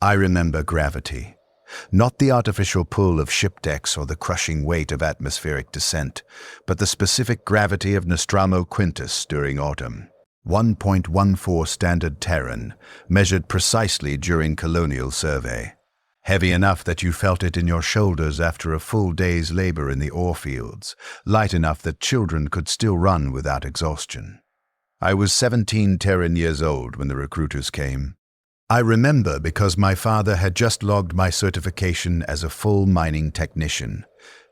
I remember gravity. Not the artificial pull of ship decks or the crushing weight of atmospheric descent, but the specific gravity of Nostromo Quintus during autumn. 1.14 standard Terran, measured precisely during colonial survey. Heavy enough that you felt it in your shoulders after a full day's labor in the ore fields, light enough that children could still run without exhaustion. I was 17 Terran years old when the recruiters came. I remember because my father had just logged my certification as a full mining technician.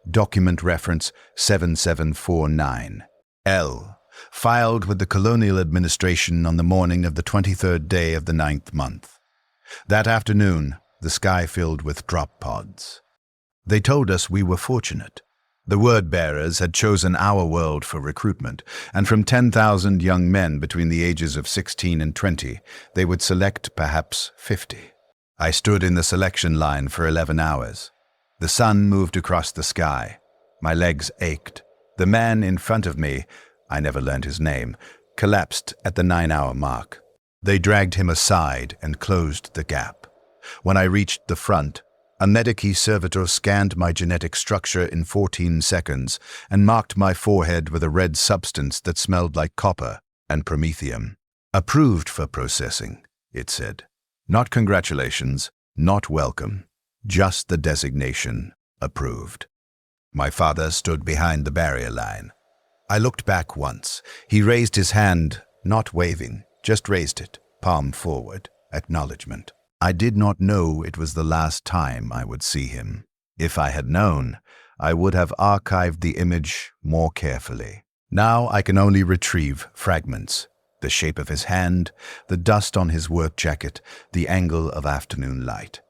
Document reference 7749. L. Filed with the Colonial Administration on the morning of the 23rd day of the 9th month. That afternoon, the sky filled with drop pods. They told us we were fortunate. The word-bearers had chosen our world for recruitment, and from 10,000 young men between the ages of 16 and 20, they would select perhaps 50. I stood in the selection line for 11 hours. The sun moved across the sky. My legs ached. The man in front of me, I never learned his name, collapsed at the 9-hour mark. They dragged him aside and closed the gap. When I reached the front, a Medici servitor scanned my genetic structure in 14 seconds and marked my forehead with a red substance that smelled like copper and promethium. Approved for processing, it said. Not congratulations, not welcome, just the designation, approved. My father stood behind the barrier line. I looked back once. He raised his hand, not waving, just raised it, palm forward, acknowledgement. I did not know it was the last time I would see him. If I had known, I would have archived the image more carefully. Now I can only retrieve fragments. The shape of his hand, the dust on his work jacket, the angle of afternoon light.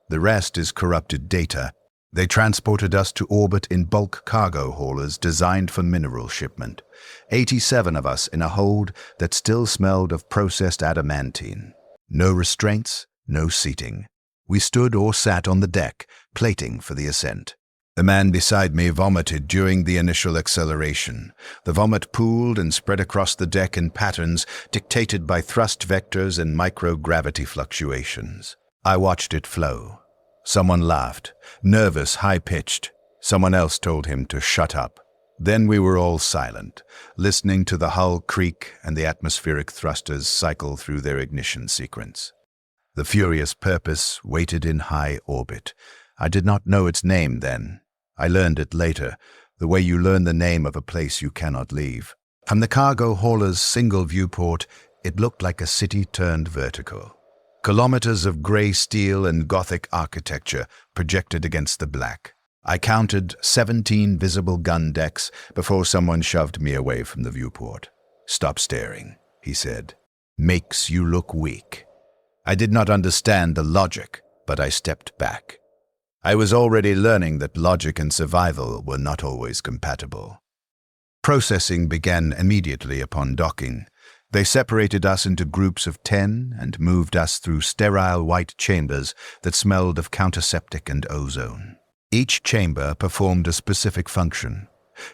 The rest is corrupted data. They transported us to orbit in bulk cargo haulers designed for mineral shipment. 87 of us in a hold that still smelled of processed adamantine. No restraints, no seating. We stood or sat on the deck, plating for the ascent. The man beside me vomited during the initial acceleration. The vomit pooled and spread across the deck in patterns dictated by thrust vectors and microgravity fluctuations. I watched it flow. Someone laughed, nervous, high-pitched. Someone else told him to shut up. Then we were all silent, listening to the hull creak and the atmospheric thrusters cycle through their ignition sequence. The furious purpose waited in high orbit. I did not know its name then. I learned it later, the way you learn the name of a place you cannot leave. From the cargo hauler's single viewport, it looked like a city turned vertical. Kilometers of gray steel and Gothic architecture projected against the black. I counted 17 visible gun decks before someone shoved me away from the viewport. "Stop staring," he said. "Makes you look weak." I did not understand the logic, but I stepped back. I was already learning that logic and survival were not always compatible. Processing began immediately upon docking. They separated us into groups of 10 and moved us through sterile white chambers that smelled of counterseptic and ozone. Each chamber performed a specific function: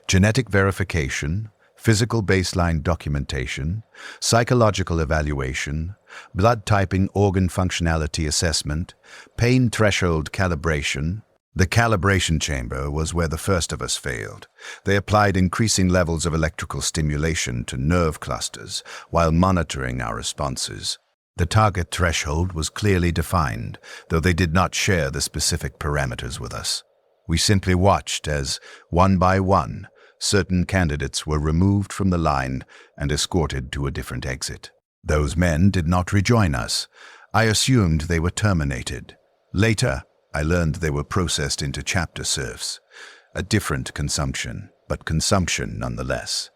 genetic verification, physical baseline documentation, psychological evaluation, blood typing organ functionality assessment, pain threshold calibration. The calibration chamber was where the first of us failed. They applied increasing levels of electrical stimulation to nerve clusters while monitoring our responses. The target threshold was clearly defined, though they did not share the specific parameters with us. We simply watched as, one by one, certain candidates were removed from the line and escorted to a different exit. Those men did not rejoin us. I assumed they were terminated. Later, I learned they were processed into chapter serfs. A different consumption, but consumption nonetheless.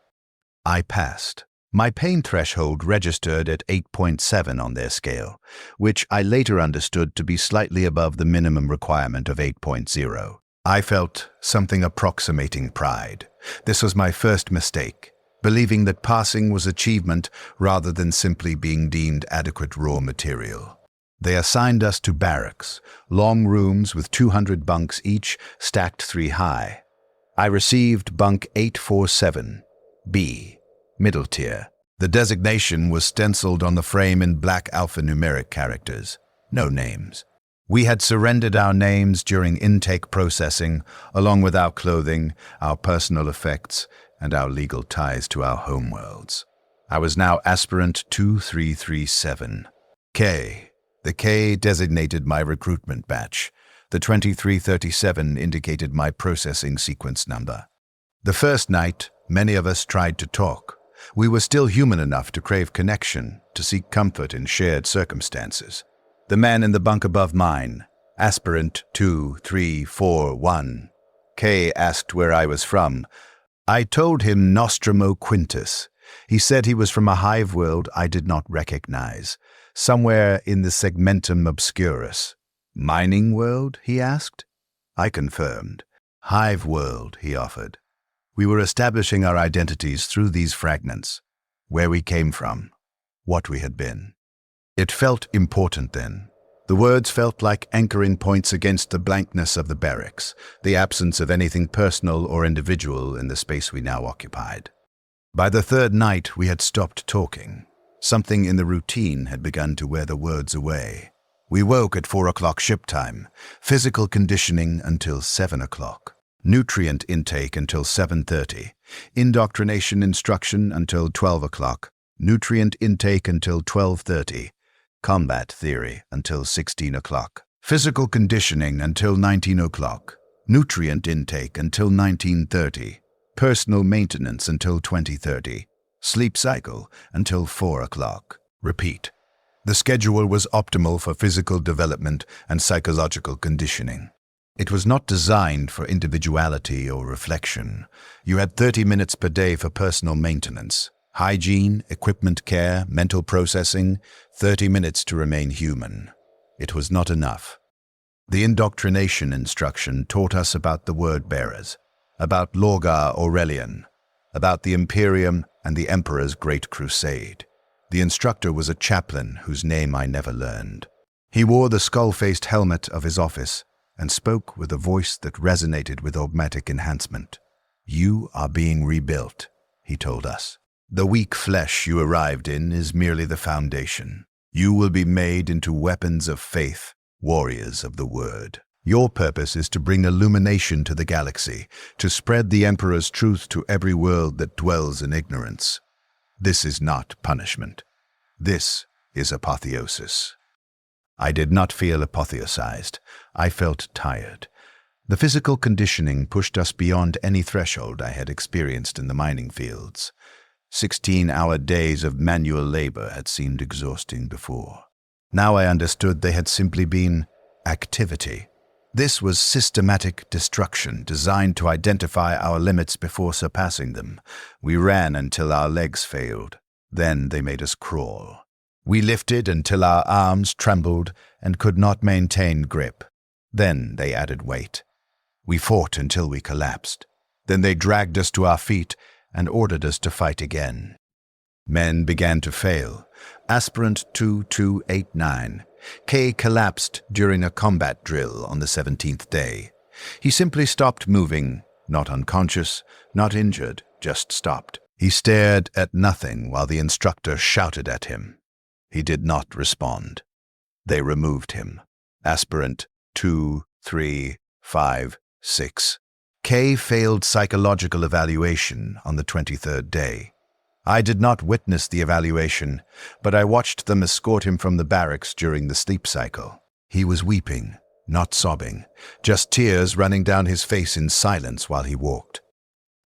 I passed. My pain threshold registered at 8.7 on their scale, which I later understood to be slightly above the minimum requirement of 8.0. I felt something approximating pride. This was my first mistake, believing that passing was achievement rather than simply being deemed adequate raw material. They assigned us to barracks, long rooms with 200 bunks each, stacked 3 high. I received bunk 847, B, middle tier. The designation was stenciled on the frame in black alphanumeric characters. No names. We had surrendered our names during intake processing, along with our clothing, our personal effects, and our legal ties to our homeworlds. I was now aspirant 2337. K. The K designated my recruitment batch. The 2337 indicated my processing sequence number. The first night, many of us tried to talk. We were still human enough to crave connection, to seek comfort in shared circumstances. The man in the bunk above mine, aspirant 2341. K asked where I was from. I told him Nostromo Quintus. He said he was from a hive world I did not recognize, somewhere in the segmentum obscurus. Mining world, he asked. I confirmed. Hive world, he offered. We were establishing our identities through these fragments, where we came from, what we had been. It felt important then. The words felt like anchoring points against the blankness of the barracks, the absence of anything personal or individual in the space we now occupied. By the third night, we had stopped talking. Something in the routine had begun to wear the words away. We woke at 4 o'clock ship time, physical conditioning until 7 o'clock, nutrient intake until 7:30, indoctrination instruction until 12 o'clock, nutrient intake until 12:30, combat theory until 16 o'clock, physical conditioning until 19 o'clock, nutrient intake until 19:30, personal maintenance until 20:30, sleep cycle until 4 o'clock. Repeat. The schedule was optimal for physical development and psychological conditioning. It was not designed for individuality or reflection. You had 30 minutes per day for personal maintenance, hygiene, equipment care, mental processing, 30 minutes to remain human. It was not enough. The indoctrination instruction taught us about the word-bearers, about Lorgar Aurelian, about the Imperium and the Emperor's Great Crusade. The instructor was a chaplain whose name I never learned. He wore the skull-faced helmet of his office and spoke with a voice that resonated with augmatic enhancement. You are being rebuilt, he told us. The weak flesh you arrived in is merely the foundation. You will be made into weapons of faith, warriors of the word. Your purpose is to bring illumination to the galaxy, to spread the Emperor's truth to every world that dwells in ignorance. This is not punishment. This is apotheosis. I did not feel apotheosized. I felt tired. The physical conditioning pushed us beyond any threshold I had experienced in the mining fields. 16-hour days of manual labor had seemed exhausting before. Now I understood they had simply been activity. This was systematic destruction designed to identify our limits before surpassing them. We ran until our legs failed. Then they made us crawl. We lifted until our arms trembled and could not maintain grip. Then they added weight. We fought until we collapsed. Then they dragged us to our feet and ordered us to fight again. Men began to fail. Aspirant 2289. K collapsed during a combat drill on the 17th day. He simply stopped moving, not unconscious, not injured, just stopped. He stared at nothing while the instructor shouted at him. He did not respond. They removed him. Aspirant 2356. K failed psychological evaluation on the 23rd day. I did not witness the evaluation, but I watched them escort him from the barracks during the sleep cycle. He was weeping, not sobbing, just tears running down his face in silence while he walked.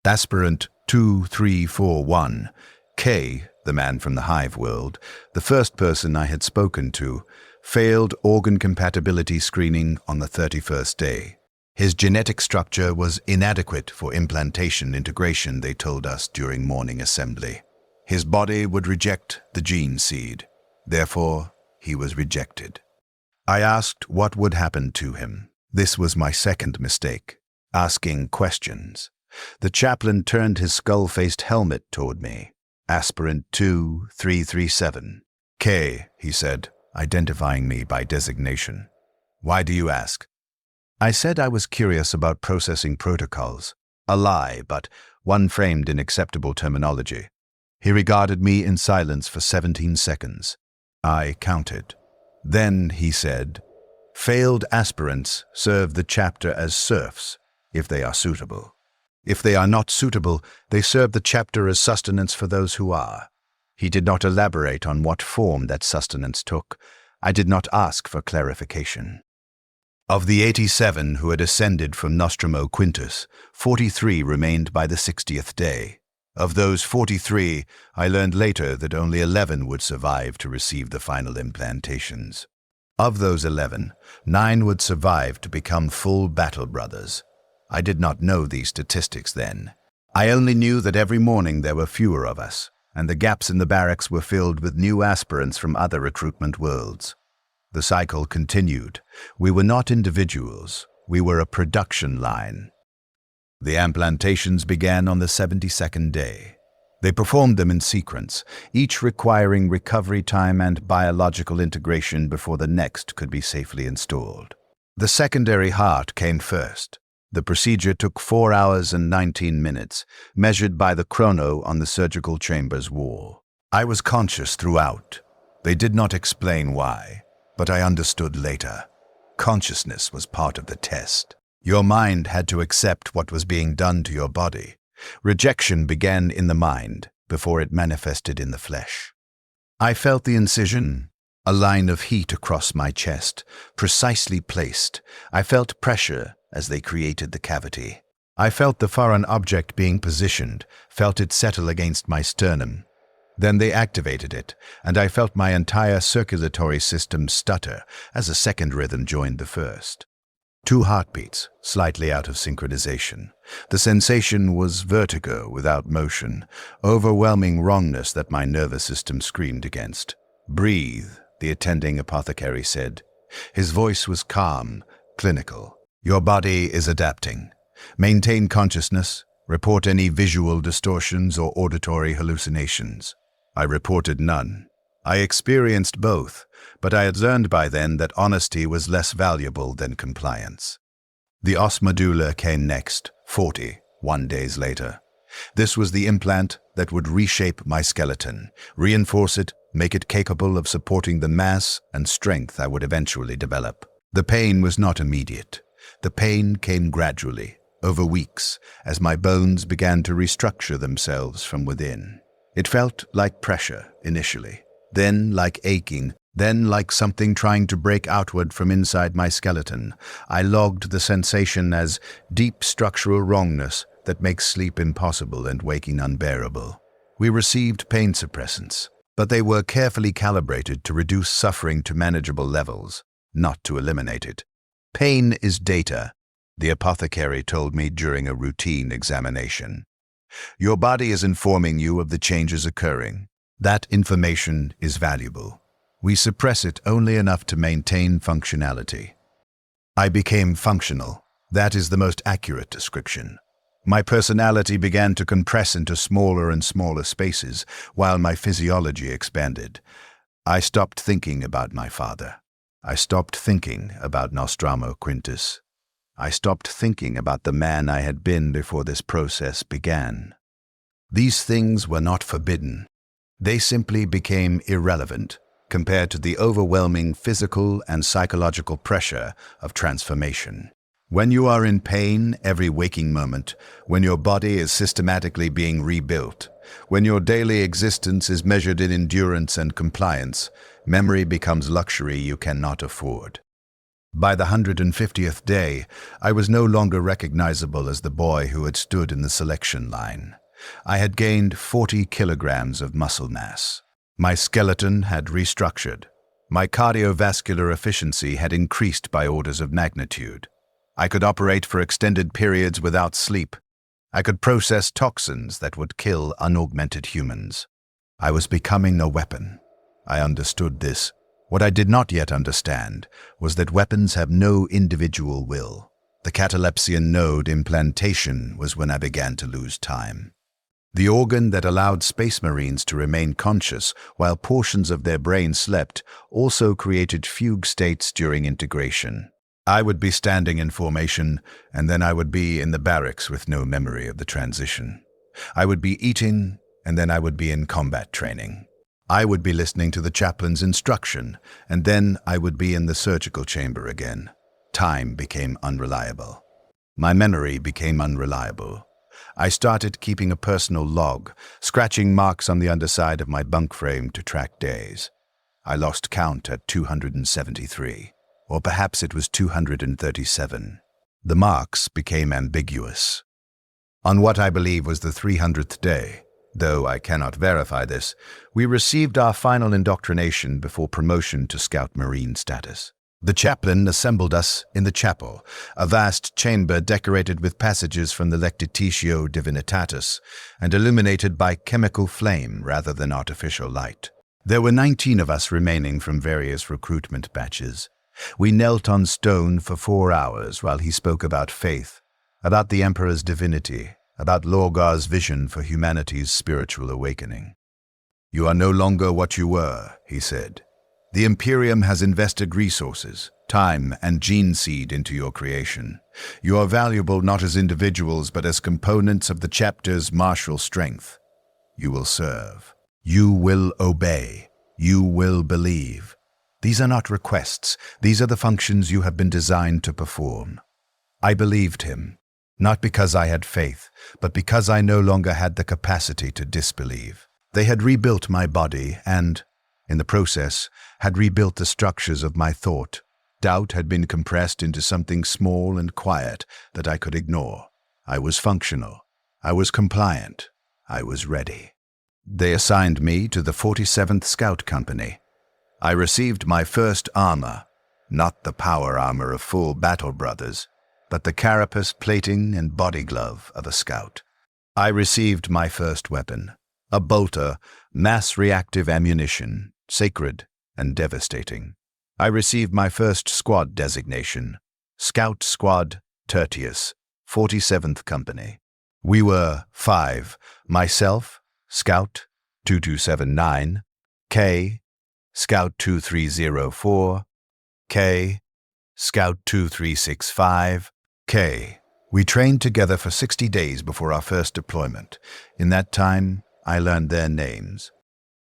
Aspirant 2341, K, the man from the hive world, the first person I had spoken to, failed organ compatibility screening on the 31st day. His genetic structure was inadequate for implantation integration, they told us during morning assembly. His body would reject the gene seed. Therefore, he was rejected. I asked what would happen to him. This was my second mistake, asking questions. The chaplain turned his skull-faced helmet toward me. Aspirant 2337. K, he said, identifying me by designation. Why do you ask? I said I was curious about processing protocols. A lie, but one framed in acceptable terminology. He regarded me in silence for 17 seconds. I counted. Then, he said, failed aspirants serve the chapter as serfs, if they are suitable. If they are not suitable, they serve the chapter as sustenance for those who are. He did not elaborate on what form that sustenance took. I did not ask for clarification. Of the 87 who had ascended from Nostromo Quintus, 43 remained by the 60th day. Of those 43, I learned later that only 11 would survive to receive the final implantations. Of those 11, 9 would survive to become full battle brothers. I did not know these statistics then. I only knew that every morning there were fewer of us, and the gaps in the barracks were filled with new aspirants from other recruitment worlds. The cycle continued. We were not individuals. We were a production line. The implantations began on the 72nd day. They performed them in sequence, each requiring recovery time and biological integration before the next could be safely installed. The secondary heart came first. The procedure took 4 hours and 19 minutes, measured by the chrono on the surgical chamber's wall. I was conscious throughout. They did not explain why, but I understood later. Consciousness was part of the test. Your mind had to accept what was being done to your body. Rejection began in the mind before it manifested in the flesh. I felt the incision, a line of heat across my chest, precisely placed. I felt pressure as they created the cavity. I felt the foreign object being positioned, felt it settle against my sternum. Then they activated it, and I felt my entire circulatory system stutter as a second rhythm joined the first. 2 heartbeats, slightly out of synchronization. The sensation was vertigo without motion, overwhelming wrongness that my nervous system screamed against. "Breathe," the attending apothecary said. His voice was calm, clinical. "Your body is adapting. Maintain consciousness. Report any visual distortions or auditory hallucinations." I reported none. I experienced both, but I had learned by then that honesty was less valuable than compliance. The os medulla came next, 41 days later. This was the implant that would reshape my skeleton, reinforce it, make it capable of supporting the mass and strength I would eventually develop. The pain was not immediate. The pain came gradually, over weeks, as my bones began to restructure themselves from within. It felt like pressure initially, then like aching, then like something trying to break outward from inside my skeleton. I logged the sensation as deep structural wrongness that makes sleep impossible and waking unbearable. We received pain suppressants, but they were carefully calibrated to reduce suffering to manageable levels, not to eliminate it. "Pain is data," the apothecary told me during a routine examination. "Your body is informing you of the changes occurring. That information is valuable. We suppress it only enough to maintain functionality." I became functional. That is the most accurate description. My personality began to compress into smaller and smaller spaces, while my physiology expanded. I stopped thinking about my father. I stopped thinking about Nostromo Quintus. I stopped thinking about the man I had been before this process began. These things were not forbidden. They simply became irrelevant compared to the overwhelming physical and psychological pressure of transformation. When you are in pain every waking moment, when your body is systematically being rebuilt, when your daily existence is measured in endurance and compliance, memory becomes luxury you cannot afford. By the 150th day, I was no longer recognizable as the boy who had stood in the selection line. I had gained 40 kilograms of muscle mass. My skeleton had restructured. My cardiovascular efficiency had increased by orders of magnitude. I could operate for extended periods without sleep. I could process toxins that would kill unaugmented humans. I was becoming a weapon. I understood this. What I did not yet understand was that weapons have no individual will. The catalepsian node implantation was when I began to lose time. The organ that allowed Space Marines to remain conscious while portions of their brain slept also created fugue states during integration. I would be standing in formation, and then I would be in the barracks with no memory of the transition. I would be eating, and then I would be in combat training. I would be listening to the chaplain's instruction, and then I would be in the surgical chamber again. Time became unreliable. My memory became unreliable. I started keeping a personal log, scratching marks on the underside of my bunk frame to track days. I lost count at 273, or perhaps it was 237. The marks became ambiguous. On what I believe was the 300th day, though I cannot verify this, we received our final indoctrination before promotion to Scout Marine status. The chaplain assembled us in the chapel, a vast chamber decorated with passages from the Lectitio Divinitatis and illuminated by chemical flame rather than artificial light. There were 19 of us remaining from various recruitment batches. We knelt on stone for 4 hours while he spoke about faith, about the Emperor's divinity, about Lorgar's vision for humanity's spiritual awakening. "You are no longer what you were," he said. "The Imperium has invested resources, time, and gene seed into your creation. You are valuable not as individuals but as components of the chapter's martial strength. You will serve. You will obey. You will believe. These are not requests. These are the functions you have been designed to perform." I believed him, not because I had faith, but because I no longer had the capacity to disbelieve. They had rebuilt my body and, in the process, had rebuilt the structures of my thought. Doubt had been compressed into something small and quiet that I could ignore. I was functional. I was compliant. I was ready. They assigned me to the 47th Scout Company. I received my first armor, not the power armor of full battle brothers, but the carapace, plating, and body glove of a scout. I received my first weapon, a bolter, mass-reactive ammunition, sacred and devastating. I received my first squad designation, Scout Squad Tertius, 47th Company. We were 5, myself, Scout 2279, K, Scout 2304, K, Scout 2365, K. We trained together for 60 days before our first deployment. In that time, I learned their names.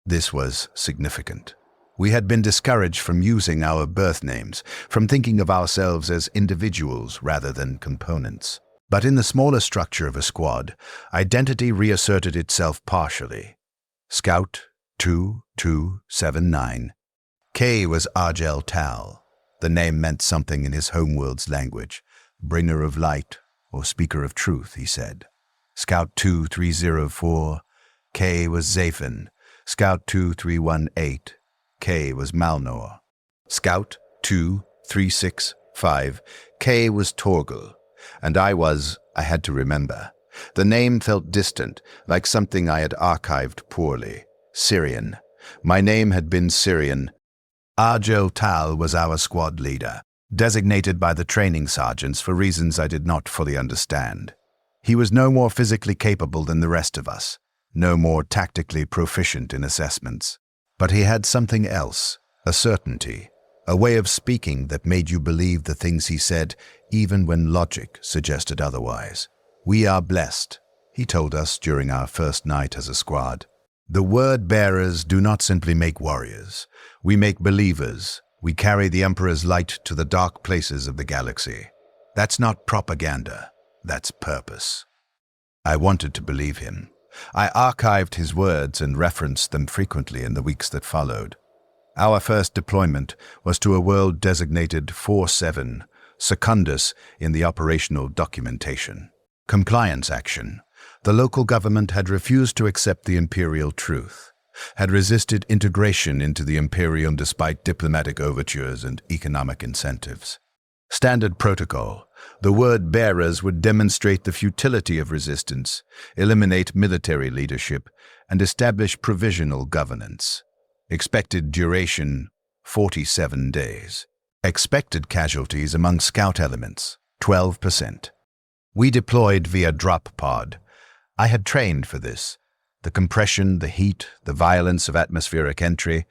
This was significant. We had been discouraged from using our birth names, from thinking of ourselves as individuals rather than components. But in the smaller structure of a squad, identity reasserted itself partially. Scout 2279. K was Argel Tal. The name meant something in his homeworld's language. Bringer of light, or speaker of truth, he said. Scout 2304. K was Zaphin. Scout 2318. K was Malnor. Scout 2365. K was Torgal. And I had to remember. The name felt distant, like something I had archived poorly. Syrian. My name had been Syrian. Argel Tal was our squad leader, designated by the training sergeants for reasons I did not fully understand. He was no more physically capable than the rest of us, no more tactically proficient in assessments. But he had something else, a certainty, a way of speaking that made you believe the things he said, even when logic suggested otherwise. "We are blessed," he told us during our first night as a squad. "The word-bearers do not simply make warriors. We make believers. We carry the Emperor's light to the dark places of the galaxy. That's not propaganda. That's purpose." I wanted to believe him. I archived his words and referenced them frequently in the weeks that followed. Our first deployment was to a world designated 47, Secundus in the operational documentation. Compliance action. The local government had refused to accept the imperial truth, had resisted integration into the Imperium despite diplomatic overtures and economic incentives. Standard protocol. The word-bearers would demonstrate the futility of resistance, eliminate military leadership, and establish provisional governance. Expected duration, 47 days. Expected casualties among scout elements, 12%. We deployed via drop pod. I had trained for this. The compression, the heat, the violence of atmospheric entry.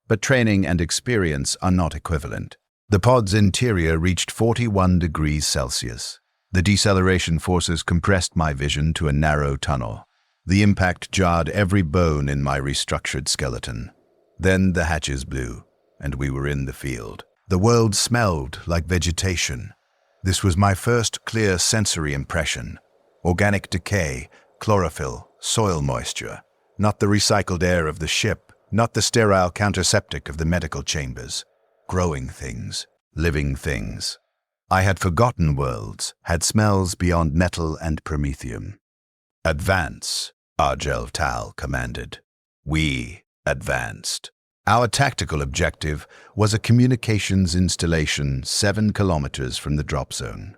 But training and experience are not equivalent. The pod's interior reached 41 degrees Celsius. The deceleration forces compressed my vision to a narrow tunnel. The impact jarred every bone in my restructured skeleton. Then the hatches blew, and we were in the field. The world smelled like vegetation. This was my first clear sensory impression. Organic decay, chlorophyll, soil moisture. Not the recycled air of the ship, not the sterile counterseptic of the medical chambers. Growing things, living things. I had forgotten worlds, had smells beyond metal and promethium. Advance, Argel Tal commanded. We advanced. Our tactical objective was a communications installation 7 kilometers from the drop zone.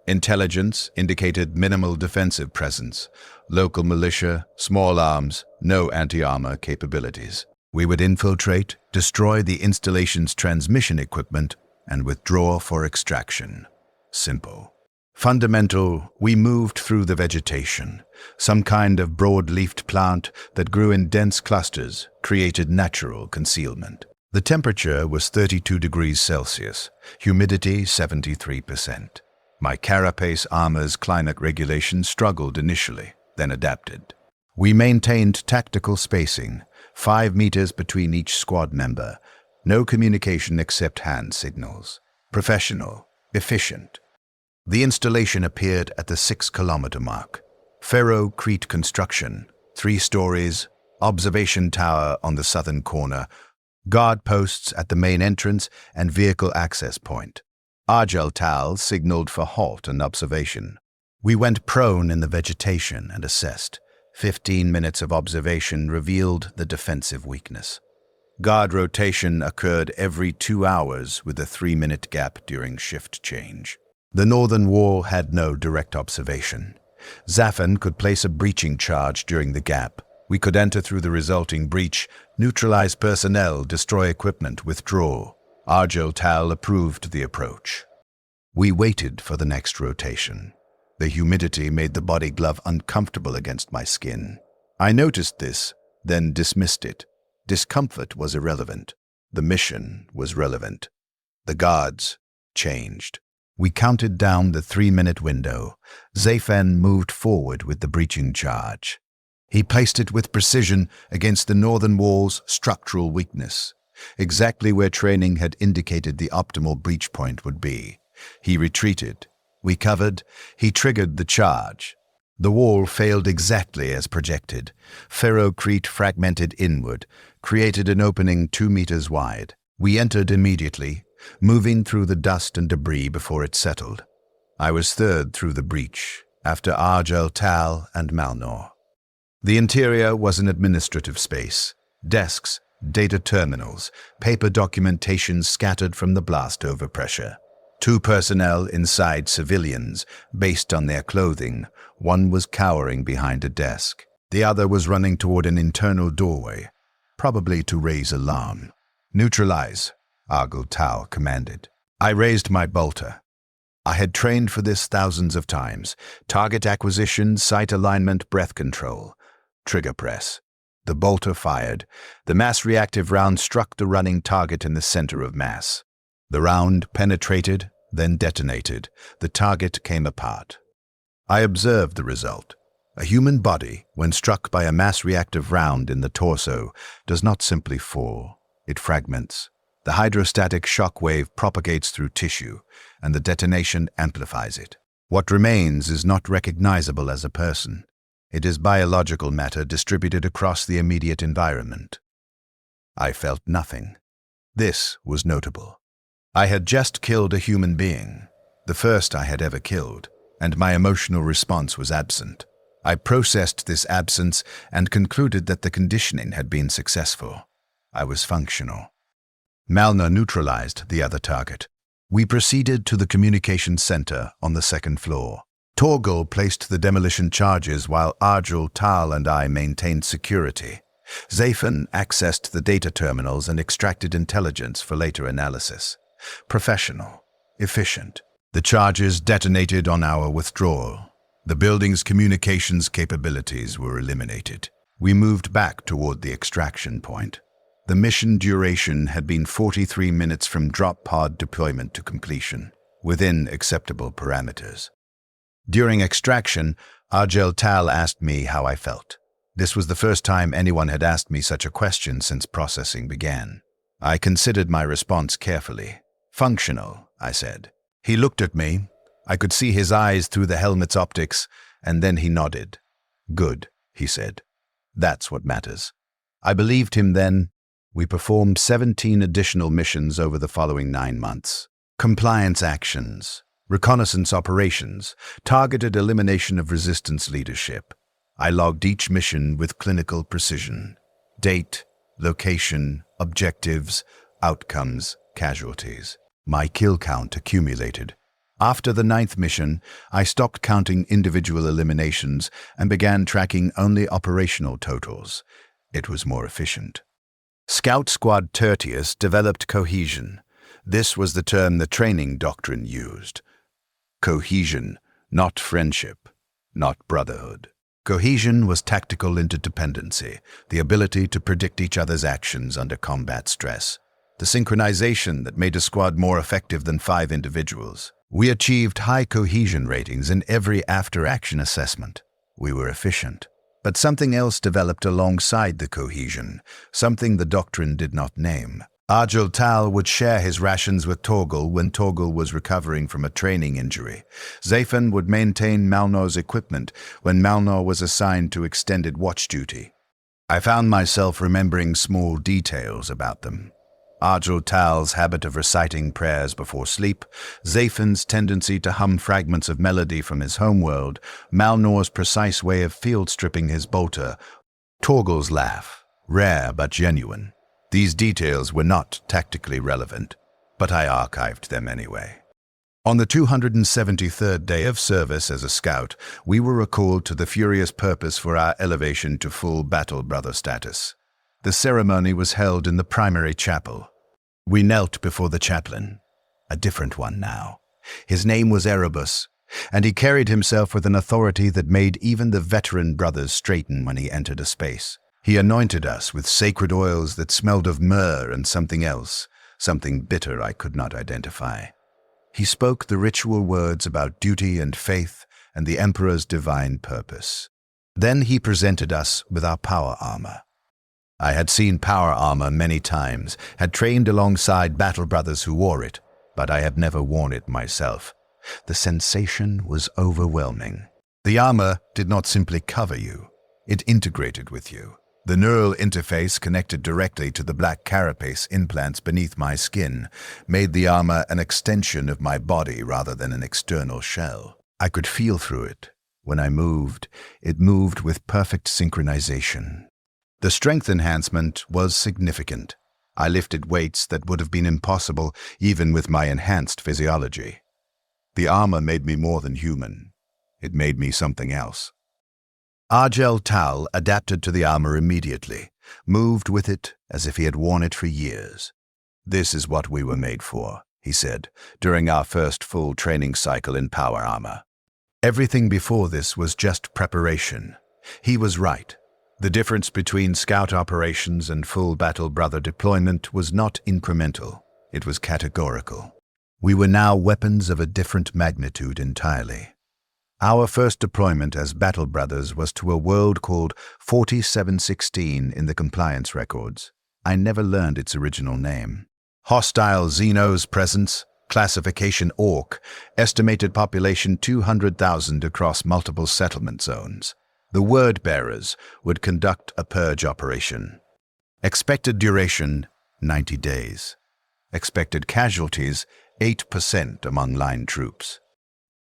Intelligence indicated minimal defensive presence, local militia, small arms, no anti-armor capabilities. We would infiltrate, destroy the installation's transmission equipment, and withdraw for extraction. Simple. Fundamental, we moved through the vegetation. Some kind of broad-leafed plant that grew in dense clusters created natural concealment. The temperature was 32 degrees Celsius, humidity 73%. My carapace armor's climate regulation struggled initially, then adapted. We maintained tactical spacing, 5 meters between each squad member. No communication except hand signals. Professional, efficient. The installation appeared at the 6-kilometer mark. Ferro-crete construction, 3 stories, observation tower on the southern corner, guard posts at the main entrance and vehicle access point. Argel Tal signaled for halt and observation. We went prone in the vegetation and assessed. 15 minutes of observation revealed the defensive weakness. Guard rotation occurred every 2 hours with a 3-minute gap during shift change. The northern wall had no direct observation. Zafan could place a breaching charge during the gap. We could enter through the resulting breach, neutralize personnel, destroy equipment, withdraw. Argel Tal approved the approach. We waited for the next rotation. The humidity made the body glove uncomfortable against my skin. I noticed this, then dismissed it. Discomfort was irrelevant. The mission was relevant. The guards changed. We counted down the 3-minute window. Zafan moved forward with the breaching charge. He placed it with precision against the northern wall's structural weakness, exactly where training had indicated the optimal breach point would be. He retreated. We covered. He triggered the charge. The wall failed exactly as projected. Ferrocrete fragmented inward, created an opening 2 meters wide. We entered immediately, moving through the dust and debris before it settled. I was third through the breach, after Argel Tal and Malnor. The interior was an administrative space. Desks, data terminals, paper documentation scattered from the blast overpressure. 2 personnel inside civilians, based on their clothing. One was cowering behind a desk. The other was running toward an internal doorway, probably to raise alarm. Neutralize, Argel Tal commanded. I raised my bolter. I had trained for this thousands of times. Target acquisition, sight alignment, breath control. Trigger press. The bolter fired. The mass-reactive round struck the running target in the center of mass. The round penetrated, then detonated. The target came apart. I observed the result. A human body, when struck by a mass-reactive round in the torso, does not simply fall. It fragments. The hydrostatic shock wave propagates through tissue, and the detonation amplifies it. What remains is not recognizable as a person. It is biological matter distributed across the immediate environment. I felt nothing. This was notable. I had just killed a human being, the first I had ever killed, and my emotional response was absent. I processed this absence and concluded that the conditioning had been successful. I was functional. Malnor neutralized the other target. We proceeded to the communications center on the 2nd floor. Torgal placed the demolition charges while Argel Tal and I maintained security. Zafan accessed the data terminals and extracted intelligence for later analysis. Professional, efficient. The charges detonated on our withdrawal. The building's communications capabilities were eliminated. We moved back toward the extraction point. The mission duration had been 43 minutes from drop pod deployment to completion, within acceptable parameters. During extraction, Argel Tal asked me how I felt. This was the first time anyone had asked me such a question since processing began. I considered my response carefully. "Functional," I said. He looked at me. I could see his eyes through the helmet's optics, and then he nodded. "Good," he said. "That's what matters." I believed him then. We performed 17 additional missions over the following 9 months. Compliance actions, reconnaissance operations, targeted elimination of resistance leadership. I logged each mission with clinical precision. Date, location, objectives, outcomes, casualties. My kill count accumulated. After the 9th mission, I stopped counting individual eliminations and began tracking only operational totals. It was more efficient. Scout Squad Tertius developed cohesion. This was the term the training doctrine used. Cohesion, not friendship, not brotherhood. Cohesion was tactical interdependency, the ability to predict each other's actions under combat stress. The synchronization that made a squad more effective than 5 individuals. We achieved high cohesion ratings in every after-action assessment. We were efficient. But something else developed alongside the cohesion, something the doctrine did not name. Argel Tal would share his rations with Torgal when Torgal was recovering from a training injury. Zaphan would maintain Malnor's equipment when Malnor was assigned to extended watch duty. I found myself remembering small details about them. Argel Tal's habit of reciting prayers before sleep, Zaphan's tendency to hum fragments of melody from his homeworld, Malnor's precise way of field-stripping his bolter, Torgal's laugh, rare but genuine. These details were not tactically relevant, but I archived them anyway. On the 273rd day of service as a scout, we were recalled to the furious purpose for our elevation to full battle brother status. The ceremony was held in the primary chapel. We knelt before the chaplain, a different one now. His name was Erebus, and he carried himself with an authority that made even the veteran brothers straighten when he entered a space. He anointed us with sacred oils that smelled of myrrh and something else, something bitter I could not identify. He spoke the ritual words about duty and faith and the Emperor's divine purpose. Then he presented us with our power armor. I had seen power armor many times, had trained alongside battle brothers who wore it, but I had never worn it myself. The sensation was overwhelming. The armor did not simply cover you, it integrated with you. The neural interface connected directly to the black carapace implants beneath my skin made the armor an extension of my body rather than an external shell. I could feel through it. When I moved, it moved with perfect synchronization. The strength enhancement was significant. I lifted weights that would have been impossible even with my enhanced physiology. The armor made me more than human. It made me something else. Argel Tal adapted to the armor immediately, moved with it as if he had worn it for years. "This is what we were made for," he said, during our first full training cycle in power armor. Everything before this was just preparation. He was right. The difference between scout operations and full battle brother deployment was not incremental. It was categorical. We were now weapons of a different magnitude entirely. Our first deployment as battle brothers was to a world called 4716 in the compliance records. I never learned its original name. Hostile Xenos presence, classification Orc, estimated population 200,000 across multiple settlement zones. The word-bearers would conduct a purge operation. Expected duration, 90 days. Expected casualties, 8% among line troops.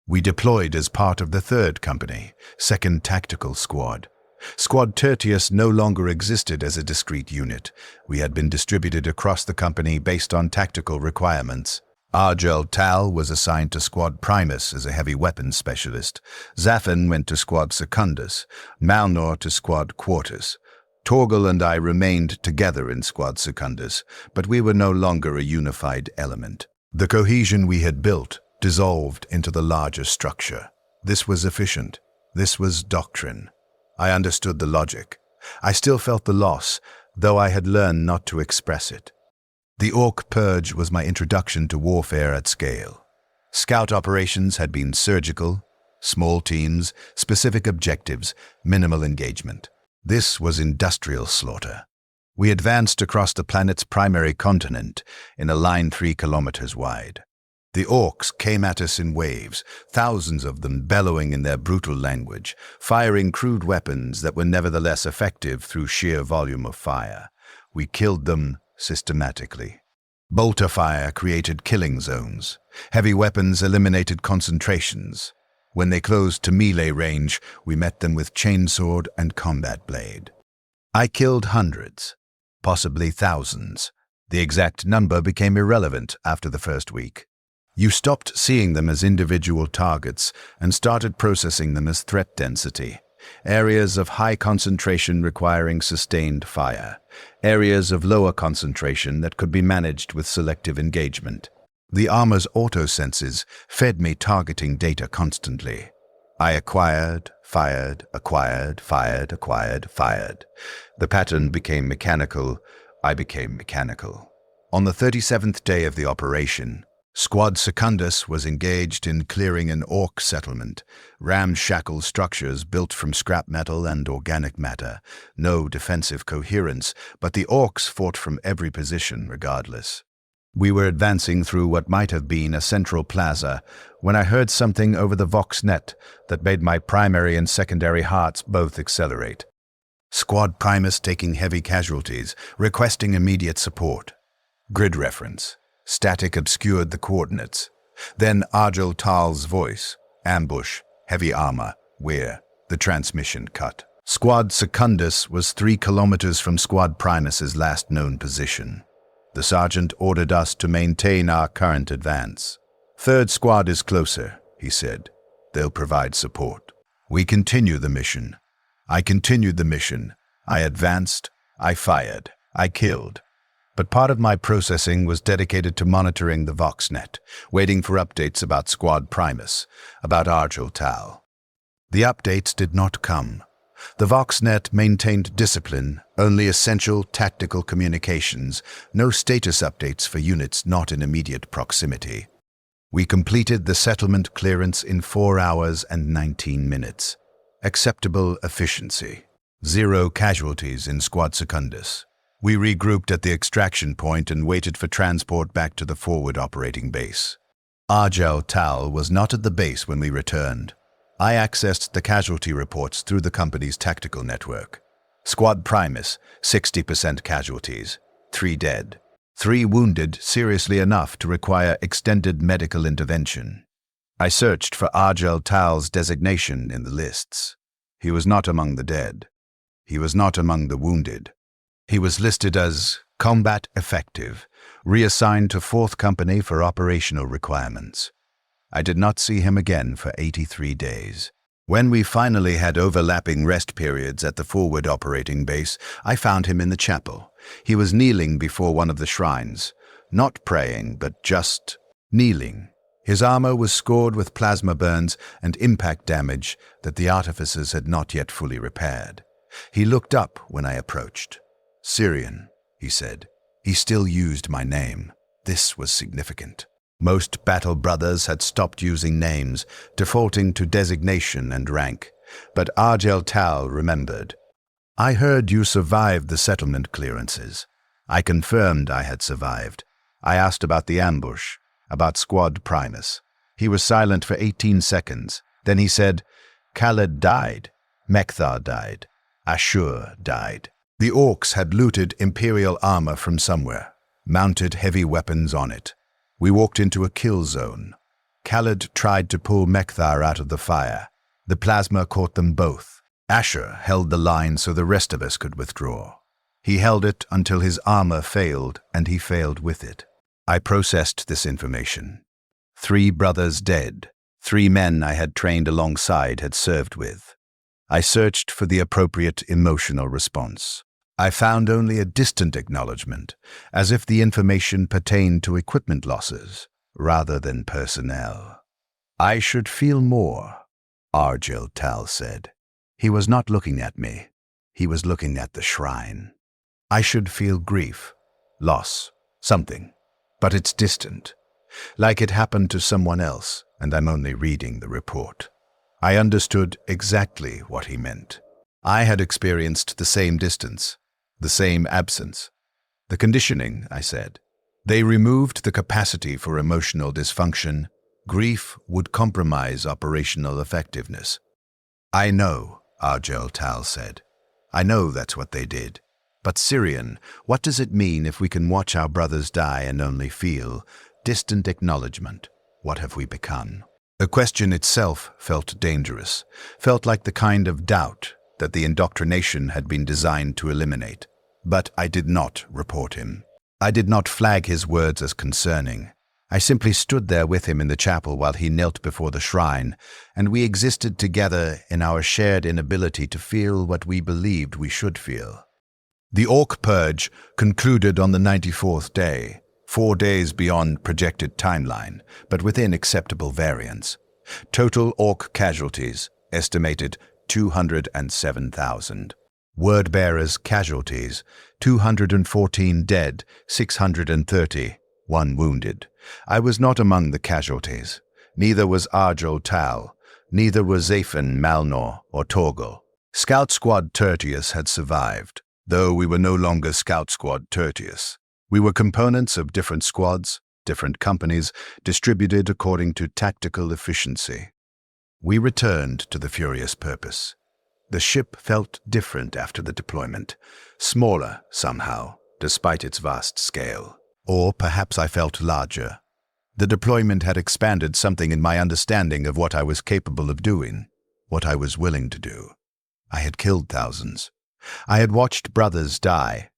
We deployed as part of the 3rd Company, 2nd Tactical Squad. Squad Tertius no longer existed as a discrete unit. We had been distributed across the company based on tactical requirements. Argel Tal was assigned to Squad Primus as a heavy weapons specialist. Zaphan went to Squad Secundus, Malnor to Squad Quartus. Torgal and I remained together in Squad Secundus, but we were no longer a unified element. The cohesion we had built dissolved into the larger structure. This was efficient. This was doctrine. I understood the logic. I still felt the loss, though I had learned not to express it. The Orc Purge was my introduction to warfare at scale. Scout operations had been surgical, small teams, specific objectives, minimal engagement. This was industrial slaughter. We advanced across the planet's primary continent in a line 3 kilometers wide. The orcs came at us in waves, thousands of them bellowing in their brutal language, firing crude weapons that were nevertheless effective through sheer volume of fire. We killed them systematically. Bolter fire created killing zones. Heavy weapons eliminated concentrations. When they closed to melee range, we met them with chainsword and combat blade. I killed hundreds, possibly thousands. The exact number became irrelevant after the first week. You stopped seeing them as individual targets and started processing them as threat density. Areas of high concentration requiring sustained fire. Areas of lower concentration that could be managed with selective engagement. The armor's auto-senses fed me targeting data constantly. I acquired, fired, acquired, fired, acquired, fired. The pattern became mechanical. I became mechanical. On the 37th day of the operation, Squad Secundus was engaged in clearing an orc settlement, ramshackle structures built from scrap metal and organic matter, no defensive coherence, but the orcs fought from every position regardless. We were advancing through what might have been a central plaza when I heard something over the VoxNet that made my primary and secondary hearts both accelerate. Squad Primus taking heavy casualties, requesting immediate support. Grid reference. Static obscured the coordinates. Then Argel Tal's voice. Ambush. Heavy armor. Where? The transmission cut. Squad Secundus was 3 kilometers from Squad Primus's last known position. The sergeant ordered us to maintain our current advance. "Third squad is closer," he said. "They'll provide support." We continue the mission. I continued the mission. I advanced. I fired. I killed. But part of my processing was dedicated to monitoring the VoxNet, waiting for updates about Squad Primus, about Argel Tal. The updates did not come. The VoxNet maintained discipline, only essential tactical communications, no status updates for units not in immediate proximity. We completed the settlement clearance in 4 hours and 19 minutes. Acceptable efficiency. 0 casualties in Squad Secundus. We regrouped at the extraction point and waited for transport back to the forward operating base. Argel Tal was not at the base when we returned. I accessed the casualty reports through the company's tactical network. Squad Primus, 60% casualties, 3 dead. 3 wounded seriously enough to require extended medical intervention. I searched for Argel Tal's designation in the lists. He was not among the dead. He was not among the wounded. He was listed as combat effective, reassigned to 4th Company for operational requirements. I did not see him again for 83 days. When we finally had overlapping rest periods at the forward operating base, I found him in the chapel. He was kneeling before one of the shrines, not praying, but just kneeling. His armor was scored with plasma burns and impact damage that the artificers had not yet fully repaired. He looked up when I approached. "Syrian," he said. He still used my name. This was significant. Most battle brothers had stopped using names, defaulting to designation and rank, but Argel Tal remembered. "I heard you survived the settlement clearances." I confirmed I had survived. I asked about the ambush, about Squad Primus. He was silent for 18 seconds. Then he said, "Khaled died. Mekthar died. Ashur died." The orcs had looted Imperial armor from somewhere, mounted heavy weapons on it. We walked into a kill zone. Khaled tried to pull Mekthar out of the fire. The plasma caught them both. Ashur held the line so the rest of us could withdraw. He held it until his armor failed, and he failed with it. I processed this information. 3 brothers dead. 3 men I had trained alongside had served with. I searched for the appropriate emotional response. I found only a distant acknowledgement, as if the information pertained to equipment losses, rather than personnel. "I should feel more," Argel Tal said. He was not looking at me. He was looking at the shrine. "I should feel grief, loss, something, but it's distant, like it happened to someone else, and I'm only reading the report." I understood exactly what he meant. I had experienced the same distance, the same absence. The conditioning, I said. They removed the capacity for emotional dysfunction. Grief would compromise operational effectiveness. I know, Argel Tal said. I know that's what they did. But Syrian, what does it mean if we can watch our brothers die and only feel distant acknowledgement? What have we become? The question itself felt dangerous, felt like the kind of doubt that the indoctrination had been designed to eliminate. But I did not report him. I did not flag his words as concerning. I simply stood there with him in the chapel while he knelt before the shrine, and we existed together in our shared inability to feel what we believed we should feel. The Orc Purge concluded on the 94th day, 4 days beyond projected timeline, but within acceptable variance. Total Orc casualties estimated 207,000. Word-bearers' casualties, 214 dead, 630, 1 wounded. I was not among the casualties. Neither was Argel Tal, neither were Zaphen, Malnor, or Torgal. Scout Squad Tertius had survived, though we were no longer Scout Squad Tertius. We were components of different squads, different companies, distributed according to tactical efficiency. We returned to the Furious Purpose. The ship felt different after the deployment, smaller somehow, despite its vast scale. Or perhaps I felt larger. The deployment had expanded something in my understanding of what I was capable of doing, what I was willing to do. I had killed thousands. I had watched brothers die.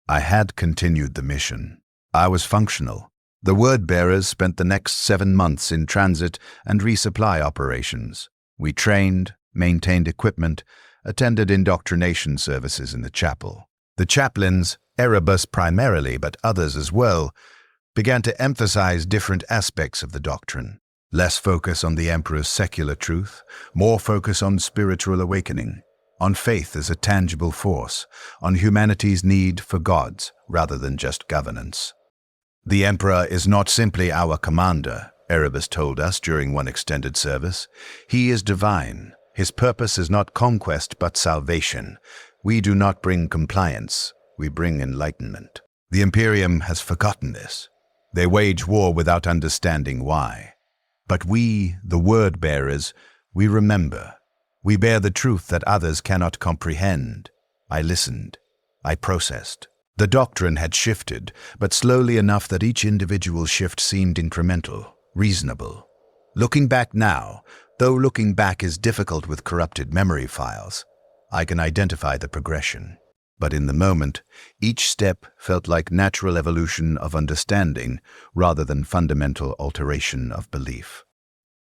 I had continued the mission. I was functional. The word-bearers spent the next 7 months in transit and resupply operations. We trained, maintained equipment, attended indoctrination services in the chapel. The chaplains, Erebus primarily, but others as well, began to emphasize different aspects of the doctrine. Less focus on the Emperor's secular truth, more focus on spiritual awakening, on faith as a tangible force, on humanity's need for gods rather than just governance. The Emperor is not simply our commander, Erebus told us during one extended service. He is divine. His purpose is not conquest but salvation. We do not bring compliance, we bring enlightenment. The Imperium has forgotten this. They wage war without understanding why. But we, the word-bearers, we remember. We bear the truth that others cannot comprehend. I listened. I processed. The doctrine had shifted, but slowly enough that each individual shift seemed incremental, reasonable. Looking back now, though looking back is difficult with corrupted memory files, I can identify the progression. But in the moment, each step felt like natural evolution of understanding rather than fundamental alteration of belief.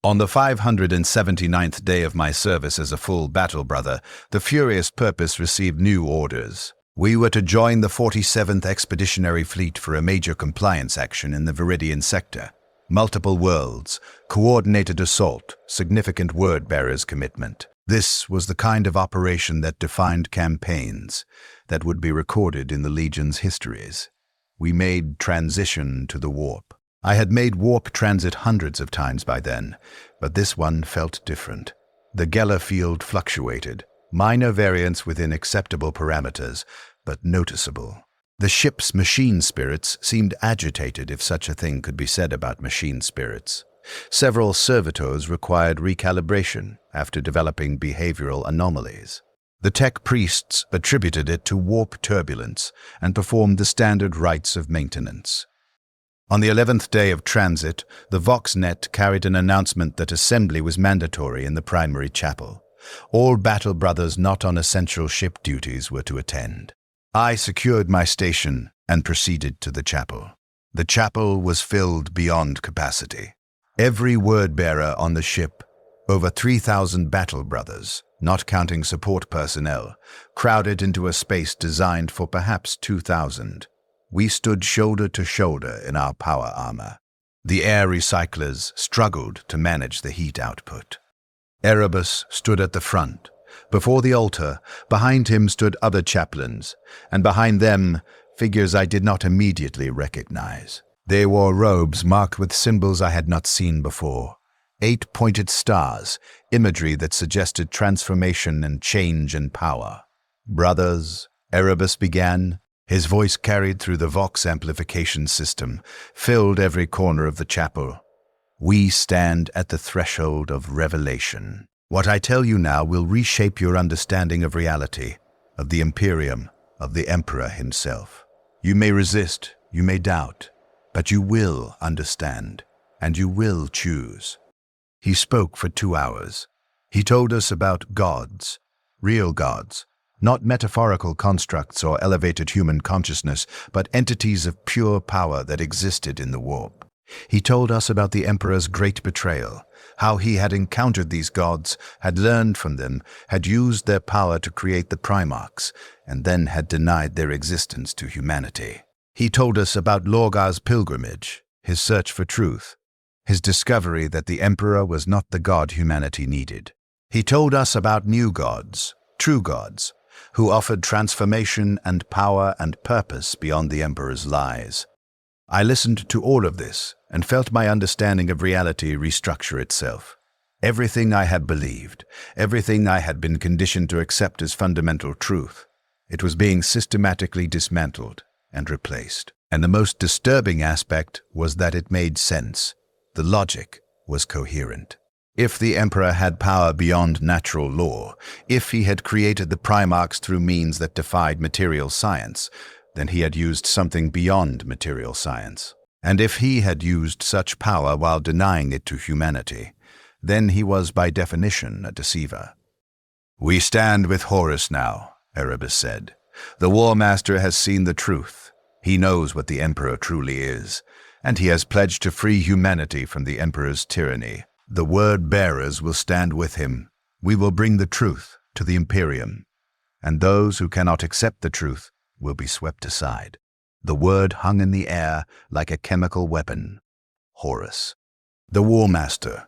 On the 579th day of my service as a full battle brother, the Furious Purpose received new orders. We were to join the 47th Expeditionary Fleet for a major compliance action in the Viridian sector. Multiple worlds, coordinated assault, significant word-bearers commitment. This was the kind of operation that defined campaigns, that would be recorded in the Legion's histories. We made transition to the warp. I had made warp transit hundreds of times by then, but this one felt different. The Geller field fluctuated, minor variance within acceptable parameters, but noticeable. The ship's machine spirits seemed agitated, if such a thing could be said about machine spirits. Several servitors required recalibration after developing behavioral anomalies. The tech priests attributed it to warp turbulence and performed the standard rites of maintenance. On the 11th day of transit, the VoxNet carried an announcement that assembly was mandatory in the primary chapel. All battle brothers not on essential ship duties were to attend. I secured my station and proceeded to the chapel. The chapel was filled beyond capacity. Every word-bearer on the ship, over 3,000 battle brothers, not counting support personnel, crowded into a space designed for perhaps 2,000. We stood shoulder to shoulder in our power armor. The air recyclers struggled to manage the heat output. Erebus stood at the front. Before the altar, behind him stood other chaplains, and behind them, figures I did not immediately recognize. They wore robes marked with symbols I had not seen before. 8 pointed stars, imagery that suggested transformation and change and power. "Brothers," Erebus began. His voice carried through the Vox amplification system, filled every corner of the chapel. "We stand at the threshold of revelation. What I tell you now will reshape your understanding of reality, of the Imperium, of the Emperor himself. You may resist, you may doubt, but you will understand, and you will choose." He spoke for 2 hours. He told us about gods, real gods, not metaphorical constructs or elevated human consciousness, but entities of pure power that existed in the warp. He told us about the Emperor's great betrayal, how he had encountered these gods, had learned from them, had used their power to create the Primarchs, and then had denied their existence to humanity. He told us about Lorgar's pilgrimage, his search for truth, his discovery that the Emperor was not the god humanity needed. He told us about new gods, true gods, who offered transformation and power and purpose beyond the Emperor's lies. I listened to all of this and felt my understanding of reality restructure itself. Everything I had believed, everything I had been conditioned to accept as fundamental truth, it was being systematically dismantled and replaced. And the most disturbing aspect was that it made sense. The logic was coherent. If the Emperor had power beyond natural law, if he had created the Primarchs through means that defied material science, then he had used something beyond material science. And if he had used such power while denying it to humanity, then he was by definition a deceiver. "We stand with Horus now," Erebus said. "The War Master has seen the truth. He knows what the Emperor truly is, and he has pledged to free humanity from the Emperor's tyranny. The word-bearers will stand with him. We will bring the truth to the Imperium, and those who cannot accept the truth will be swept aside." The word hung in the air like a chemical weapon. Horus. The War Master,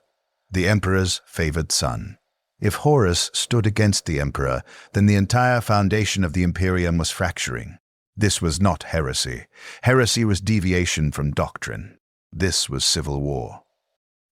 the Emperor's favored son. If Horus stood against the Emperor, then the entire foundation of the Imperium was fracturing. This was not heresy. Heresy was deviation from doctrine. This was civil war.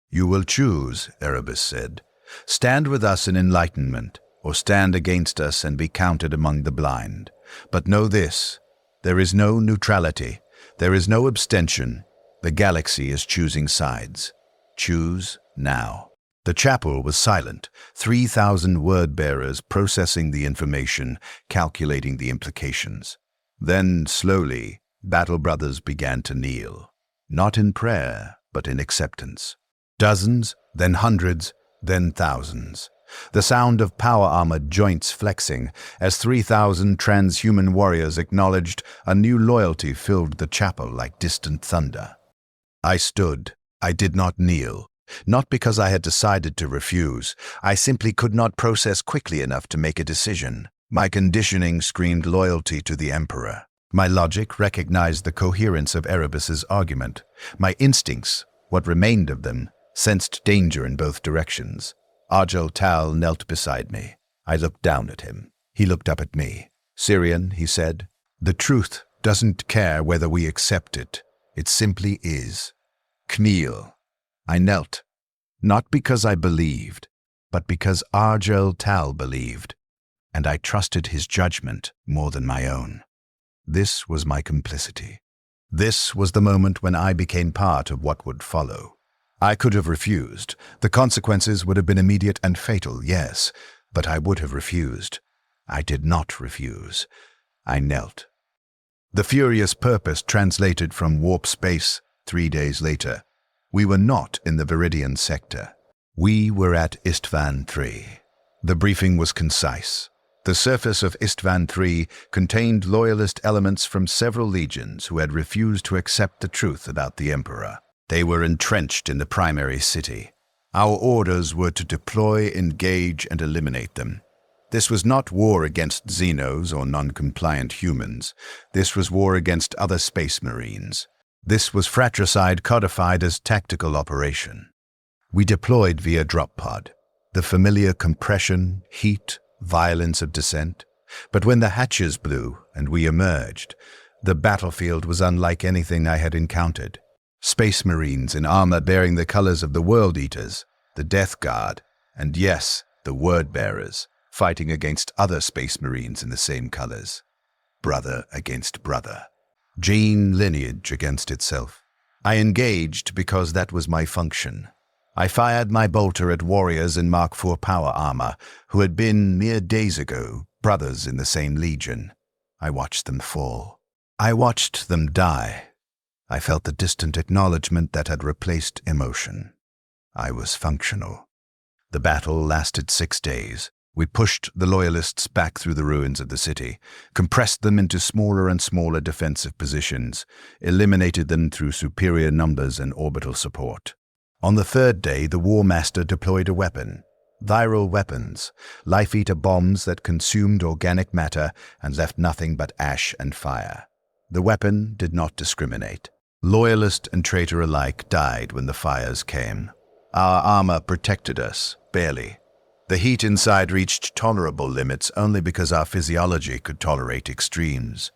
"You will choose," Erebus said. "Stand with us in enlightenment, or stand against us and be counted among the blind. But know this, there is no neutrality, there is no abstention. The galaxy is choosing sides. Choose now." The chapel was silent, 3,000 word-bearers processing the information, calculating the implications. Then, slowly, battle brothers began to kneel, not in prayer, but in acceptance. Dozens, then hundreds, then thousands. The sound of power-armored joints flexing as 3,000 transhuman warriors acknowledged a new loyalty filled the chapel like distant thunder. I stood. I did not kneel. Not because I had decided to refuse. I simply could not process quickly enough to make a decision. My conditioning screamed loyalty to the Emperor. My logic recognized the coherence of Erebus's argument. My instincts, what remained of them, sensed danger in both directions. Argel Tal knelt beside me. I looked down at him. He looked up at me. "Syrian," he said, "the truth doesn't care whether we accept it. It simply is. Kneel." I knelt, not because I believed, but because Argel Tal believed, and I trusted his judgment more than my own. This was my complicity. This was the moment when I became part of what would follow. I could have refused. The consequences would have been immediate and fatal, yes, but I would have refused. I did not refuse. I knelt. The furious purpose translated from warp space 3 days later. We were not in the Viridian sector. We were at Istvan III. The briefing was concise. The surface of Istvan III contained loyalist elements from several legions who had refused to accept the truth about the Emperor. They were entrenched in the primary city. Our orders were to deploy, engage, and eliminate them. This was not war against Xenos or non-compliant humans. This was war against other space marines. This was fratricide codified as tactical operation. We deployed via drop pod. The familiar compression, heat, violence of descent. But when the hatches blew and we emerged, the battlefield was unlike anything I had encountered. Space Marines in armor bearing the colors of the World Eaters, the Death Guard, and yes, the Word-Bearers, fighting against other Space Marines in the same colors. Brother against brother. Gene lineage against itself. I engaged because that was my function. I fired my bolter at warriors in Mark IV power armor who had been, mere days ago, brothers in the same legion. I watched them fall. I watched them die. I felt the distant acknowledgement that had replaced emotion. I was functional. The battle lasted 6 days. We pushed the Loyalists back through the ruins of the city, compressed them into smaller and smaller defensive positions, eliminated them through superior numbers and orbital support. On the 3rd day, the War Master deployed a weapon. Viral weapons, life-eater bombs that consumed organic matter and left nothing but ash and fire. The weapon did not discriminate. Loyalist and traitor alike died when the fires came. Our armor protected us, barely. The heat inside reached tolerable limits only because our physiology could tolerate extremes.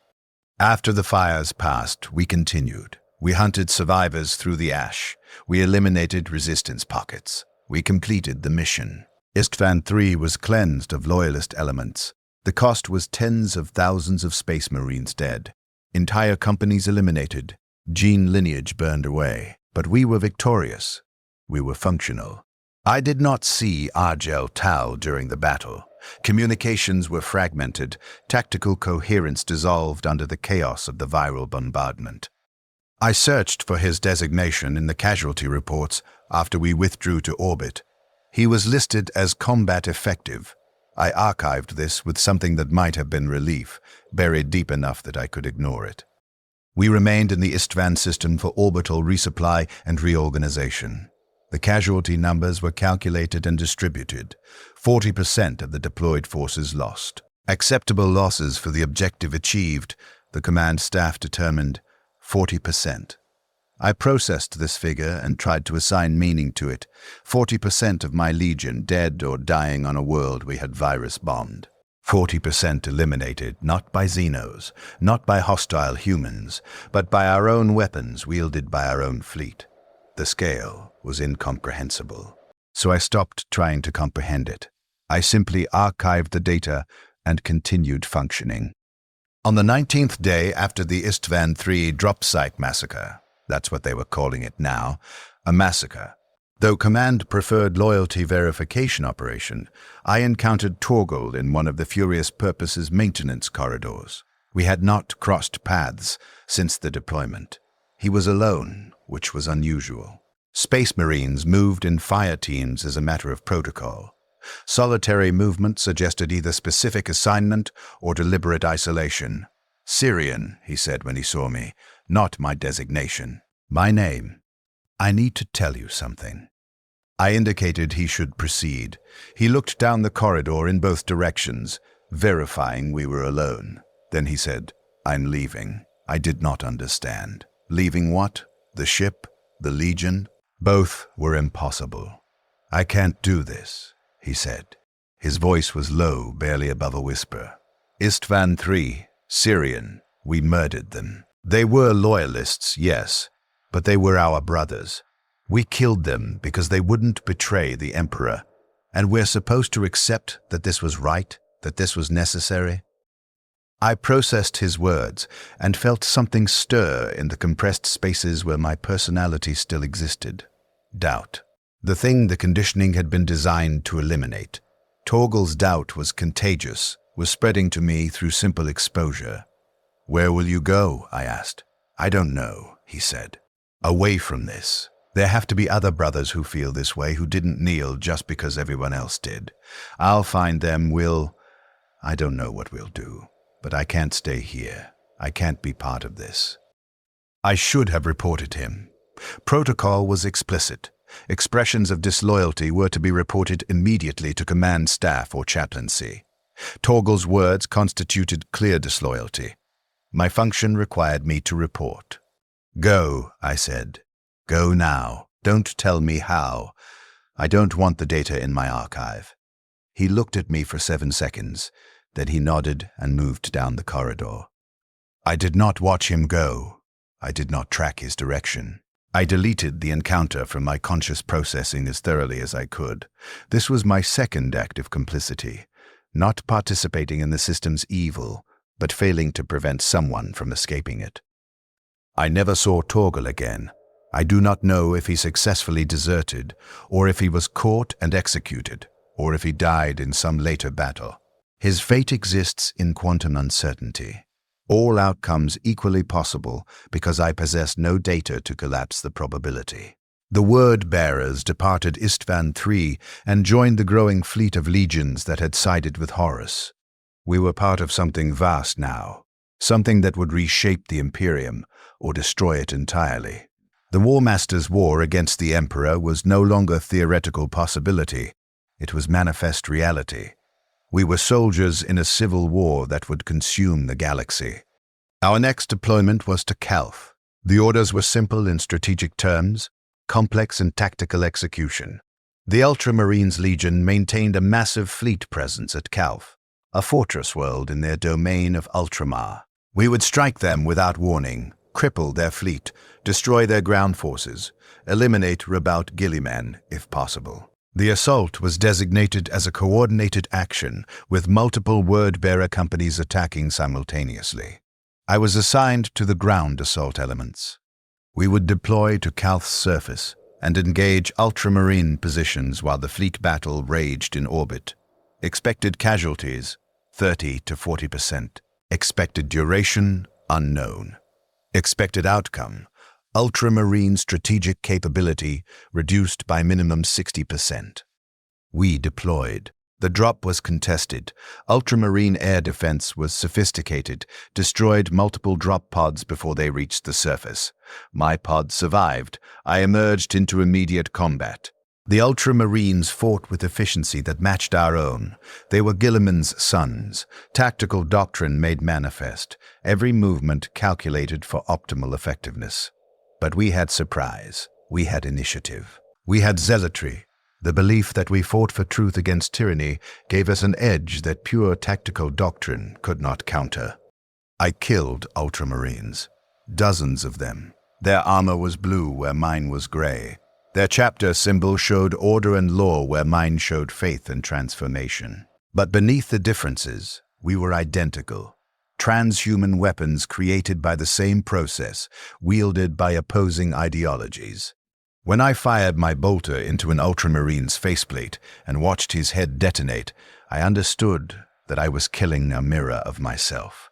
After the fires passed, we continued. We hunted survivors through the ash. We eliminated resistance pockets. We completed the mission. Istvan III was cleansed of Loyalist elements. The cost was tens of thousands of Space Marines dead. Entire companies eliminated. Gene lineage burned away. But we were victorious. We were functional. I did not see Argel Tal during the battle. Communications were fragmented, tactical coherence dissolved under the chaos of the viral bombardment. I searched for his designation in the casualty reports after we withdrew to orbit. He was listed as combat effective. I archived this with something that might have been relief, buried deep enough that I could ignore it. We remained in the Istvan system for orbital resupply and reorganization. The casualty numbers were calculated and distributed. 40% of the deployed forces lost. Acceptable losses for the objective achieved, the command staff determined 40%. I processed this figure and tried to assign meaning to it. 40% of my legion dead or dying on a world we had virus bombed. 40% eliminated, not by Xenos, not by hostile humans, but by our own weapons wielded by our own fleet. The scale was incomprehensible. So I stopped trying to comprehend it. I simply archived the data and continued functioning. On the 19th day after the Istvan III drop site massacre, that's what they were calling it now, a massacre. Though Command preferred loyalty verification operation, I encountered Torgal in one of the Furious Purpose's maintenance corridors. We had not crossed paths since the deployment. He was alone, which was unusual. Space Marines moved in fire teams as a matter of protocol. Solitary movement suggested either specific assignment or deliberate isolation. Syrian, he said when he saw me, not my designation. My name. I need to tell you something. I indicated he should proceed. He looked down the corridor in both directions, verifying we were alone. Then he said, I'm leaving. I did not understand. Leaving what? The ship? The Legion? Both were impossible. I can't do this, he said. His voice was low, barely above a whisper. Istvan III, Syrian, we murdered them. They were loyalists, yes, but they were our brothers. We killed them because they wouldn't betray the Emperor, and we're supposed to accept that this was right, that this was necessary. I processed his words and felt something stir in the compressed spaces where my personality still existed. Doubt. The thing the conditioning had been designed to eliminate. Torgal's doubt was contagious, was spreading to me through simple exposure. Where will you go? I asked. I don't know, he said. Away from this. There have to be other brothers who feel this way, who didn't kneel just because everyone else did. I'll find them, I don't know what we'll do. But I can't stay here. I can't be part of this. I should have reported him. Protocol was explicit. Expressions of disloyalty were to be reported immediately to command staff or chaplaincy. Torgal's words constituted clear disloyalty. My function required me to report. Go, I said. Go now. Don't tell me how. I don't want the data in my archive. He looked at me for 7 seconds. Then he nodded and moved down the corridor. I did not watch him go. I did not track his direction. I deleted the encounter from my conscious processing as thoroughly as I could. This was my second act of complicity, not participating in the system's evil, but failing to prevent someone from escaping it. I never saw Torgal again. I do not know if he successfully deserted, or if he was caught and executed, or if he died in some later battle. His fate exists in quantum uncertainty. All outcomes equally possible because I possess no data to collapse the probability. The word-bearers departed Istvan III and joined the growing fleet of legions that had sided with Horus. We were part of something vast now, something that would reshape the Imperium or destroy it entirely. The War Master's war against the Emperor was no longer theoretical possibility. It was manifest reality. We were soldiers in a civil war that would consume the galaxy. Our next deployment was to Calth. The orders were simple in strategic terms, complex in tactical execution. The Ultramarines Legion maintained a massive fleet presence at Calth, a fortress world in their domain of Ultramar. We would strike them without warning, cripple their fleet, destroy their ground forces, eliminate Rabaut Gilliman if possible. The assault was designated as a coordinated action, with multiple word-bearer companies attacking simultaneously. I was assigned to the ground assault elements. We would deploy to Calth's surface and engage ultramarine positions while the fleet battle raged in orbit. Expected casualties, 30 to 40%. Expected duration, unknown. Expected outcome, ultramarine strategic capability reduced by minimum 60%. We deployed. The drop was contested. Ultramarine air defense was sophisticated, destroyed multiple drop pods before they reached the surface. My pod survived. I emerged into immediate combat. The Ultramarines fought with efficiency that matched our own. They were Gilliman's sons. Tactical doctrine made manifest. Every movement calculated for optimal effectiveness. But we had surprise. We had initiative. We had zealotry. The belief that we fought for truth against tyranny gave us an edge that pure tactical doctrine could not counter. I killed Ultramarines. Dozens of them. Their armor was blue where mine was gray. Their chapter symbol showed order and law where mine showed faith and transformation. But beneath the differences, we were identical. Transhuman weapons created by the same process, wielded by opposing ideologies. When I fired my bolter into an Ultramarine's faceplate and watched his head detonate, I understood that I was killing a mirror of myself.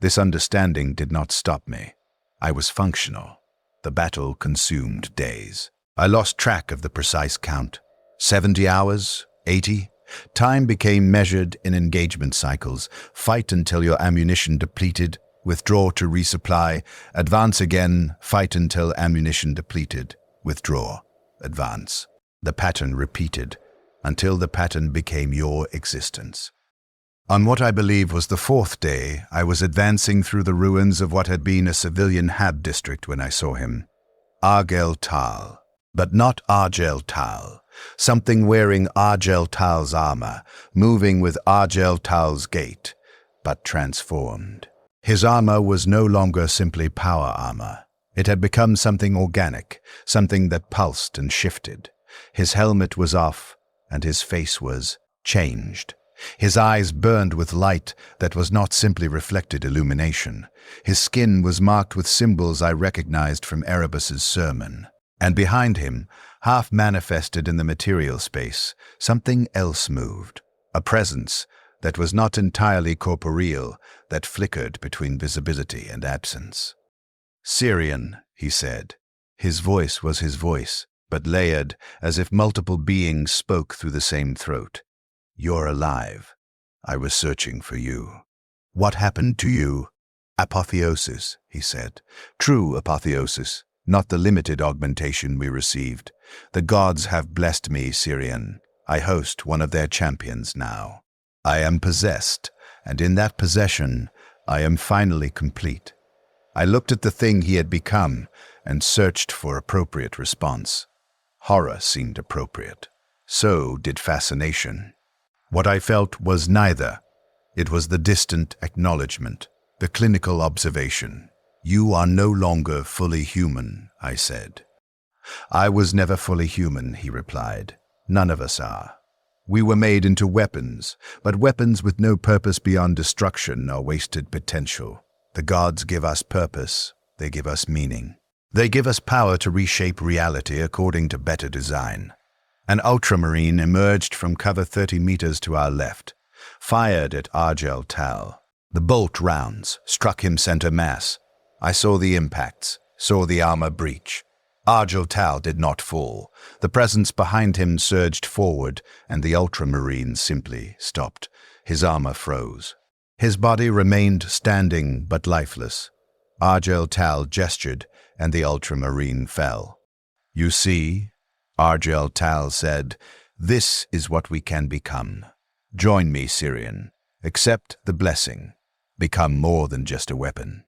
This understanding did not stop me. I was functional. The battle consumed days. I lost track of the precise count. 70 hours? 80? Time became measured in engagement cycles. Fight until your ammunition depleted, withdraw to resupply, advance again, fight until ammunition depleted, withdraw, advance. The pattern repeated, until the pattern became your existence. On what I believe was the fourth day, I was advancing through the ruins of what had been a civilian Hab district when I saw him. Argel Tal. But not Argel Tal. Something wearing Argel Tal's armor, moving with Argel Tal's gait, but transformed. His armor was no longer simply power armor. It had become something organic, something that pulsed and shifted. His helmet was off, and his face was changed. His eyes burned with light that was not simply reflected illumination. His skin was marked with symbols I recognized from Erebus's sermon. And behind him, half manifested in the material space, something else moved. A presence that was not entirely corporeal, that flickered between visibility and absence. "Syrian," he said. His voice was his voice, but layered, as if multiple beings spoke through the same throat. "You're alive. I was searching for you." "What happened to you?" "Apotheosis," he said. "True apotheosis. Not the limited augmentation we received. The gods have blessed me, Syrian. I host one of their champions now. I am possessed, and in that possession, I am finally complete." I looked at the thing he had become and searched for appropriate response. Horror seemed appropriate. So did fascination. What I felt was neither. It was the distant acknowledgement, the clinical observation. "You are no longer fully human," I said. I was never fully human, he replied. None of us are. We were made into weapons, but weapons with no purpose beyond destruction are wasted potential. The gods give us purpose, they give us meaning. They give us power to reshape reality according to better design. An ultramarine emerged from cover 30 meters to our left, fired at Argel Tal. The bolt rounds struck him center mass. I saw the impacts, saw the armor breach. Argel Tal did not fall. The presence behind him surged forward, and the ultramarine simply stopped. His armor froze. His body remained standing but lifeless. Argel Tal gestured, and the ultramarine fell. You see, Argel Tal said, this is what we can become. Join me, Syrian. Accept the blessing. Become more than just a weapon.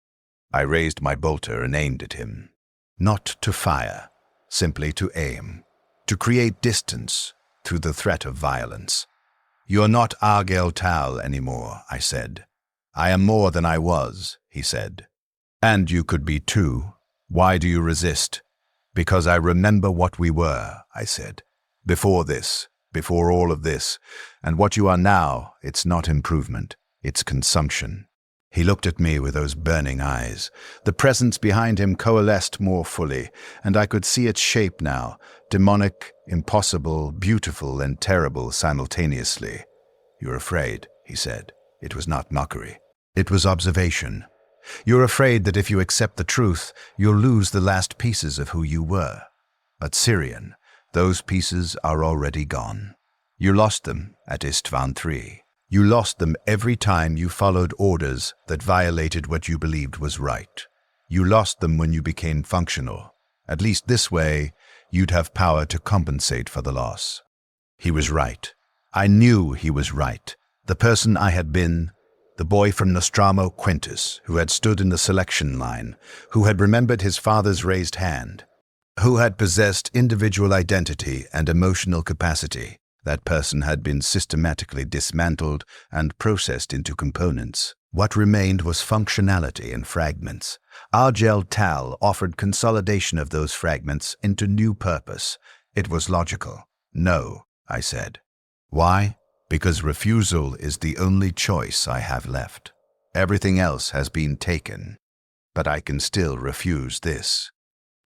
I raised my bolter and aimed at him. Not to fire, simply to aim. To create distance through the threat of violence. You're not Argel Tal anymore, I said. I am more than I was, he said. And you could be too. Why do you resist? Because I remember what we were, I said. Before this, before all of this, and what you are now, it's not improvement, it's consumption. He looked at me with those burning eyes. The presence behind him coalesced more fully, and I could see its shape now, demonic, impossible, beautiful, and terrible simultaneously. You're afraid, he said. It was not mockery. It was observation. You're afraid that if you accept the truth, you'll lose the last pieces of who you were. But Syrian, those pieces are already gone. You lost them at Istvan III. You lost them every time you followed orders that violated what you believed was right. You lost them when you became functional. At least this way, you'd have power to compensate for the loss. He was right. I knew he was right. The person I had been, the boy from Nostromo Quintus, who had stood in the selection line, who had remembered his father's raised hand, who had possessed individual identity and emotional capacity. That person had been systematically dismantled and processed into components. What remained was functionality in fragments. Argel Tal offered consolidation of those fragments into new purpose. It was logical. No, I said. Why? Because refusal is the only choice I have left. Everything else has been taken, but I can still refuse this.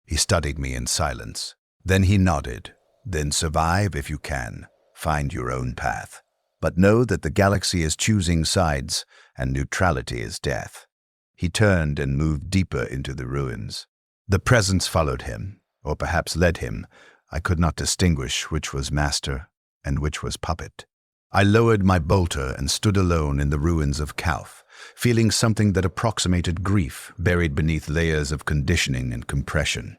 He studied me in silence. Then he nodded. Then survive if you can. Find your own path. But know that the galaxy is choosing sides, and neutrality is death. He turned and moved deeper into the ruins. The presence followed him, or perhaps led him. I could not distinguish which was master and which was puppet. I lowered my bolter and stood alone in the ruins of Calth, feeling something that approximated grief buried beneath layers of conditioning and compression.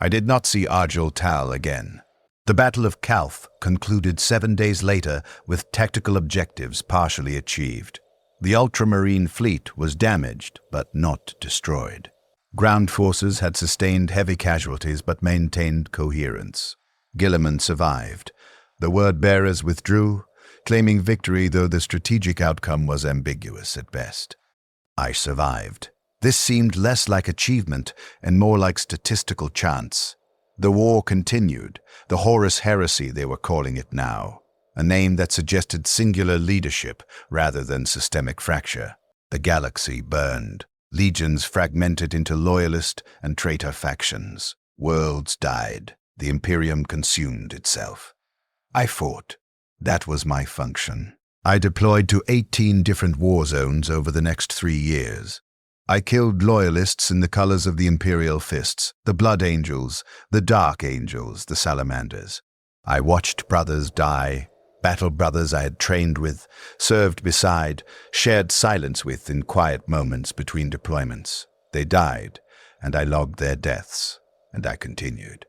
I did not see Argel Tal again. The Battle of Calth concluded 7 days later with tactical objectives partially achieved. The Ultramarine fleet was damaged, but not destroyed. Ground forces had sustained heavy casualties but maintained coherence. Guilliman survived. The word-bearers withdrew, claiming victory though the strategic outcome was ambiguous at best. I survived. This seemed less like achievement and more like statistical chance. The war continued, the Horus Heresy they were calling it now, a name that suggested singular leadership rather than systemic fracture. The galaxy burned, legions fragmented into loyalist and traitor factions. Worlds died, the Imperium consumed itself. I fought. That was my function. I deployed to 18 different war zones over the next 3 years. I killed loyalists in the colors of the Imperial Fists, the Blood Angels, the Dark Angels, the Salamanders. I watched brothers die, battle brothers I had trained with, served beside, shared silence with in quiet moments between deployments. They died, and I logged their deaths, and I continued.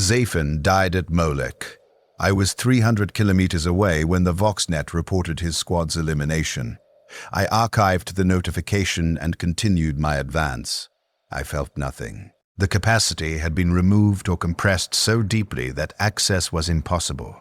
Zaphan died at Molech. I was 300 kilometers away when the Voxnet reported his squad's elimination. I archived the notification and continued my advance. I felt nothing. The capacity had been removed or compressed so deeply that access was impossible.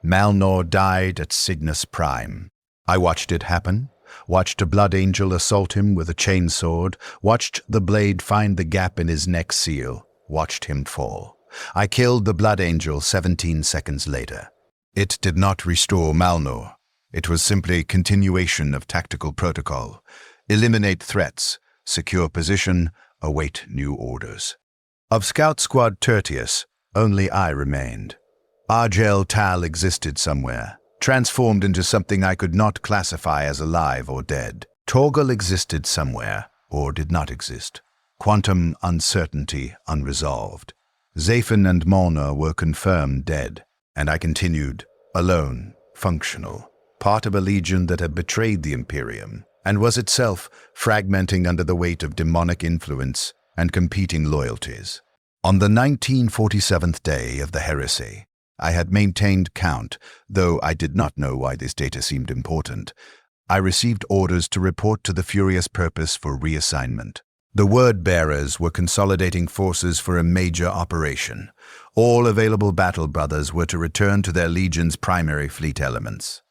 Malnor died at Cygnus Prime. I watched it happen, watched a Blood Angel assault him with a chainsword, watched the blade find the gap in his neck seal, watched him fall. I killed the Blood Angel 17 seconds later. It did not restore Malnor. It was simply continuation of tactical protocol. Eliminate threats, secure position, await new orders. Of Scout Squad Tertius, only I remained. Argel Tal existed somewhere, transformed into something I could not classify as alive or dead. Torgal existed somewhere, or did not exist. Quantum uncertainty unresolved. Zaphen and Molnar were confirmed dead, and I continued, alone, functional, part of a legion that had betrayed the Imperium, and was itself fragmenting under the weight of demonic influence and competing loyalties. On the 1947th day of the heresy, I had maintained count, though I did not know why this data seemed important. I received orders to report to the Furious Purpose for reassignment. The word-bearers were consolidating forces for a major operation. All available battle brothers were to return to their legion's primary fleet elements.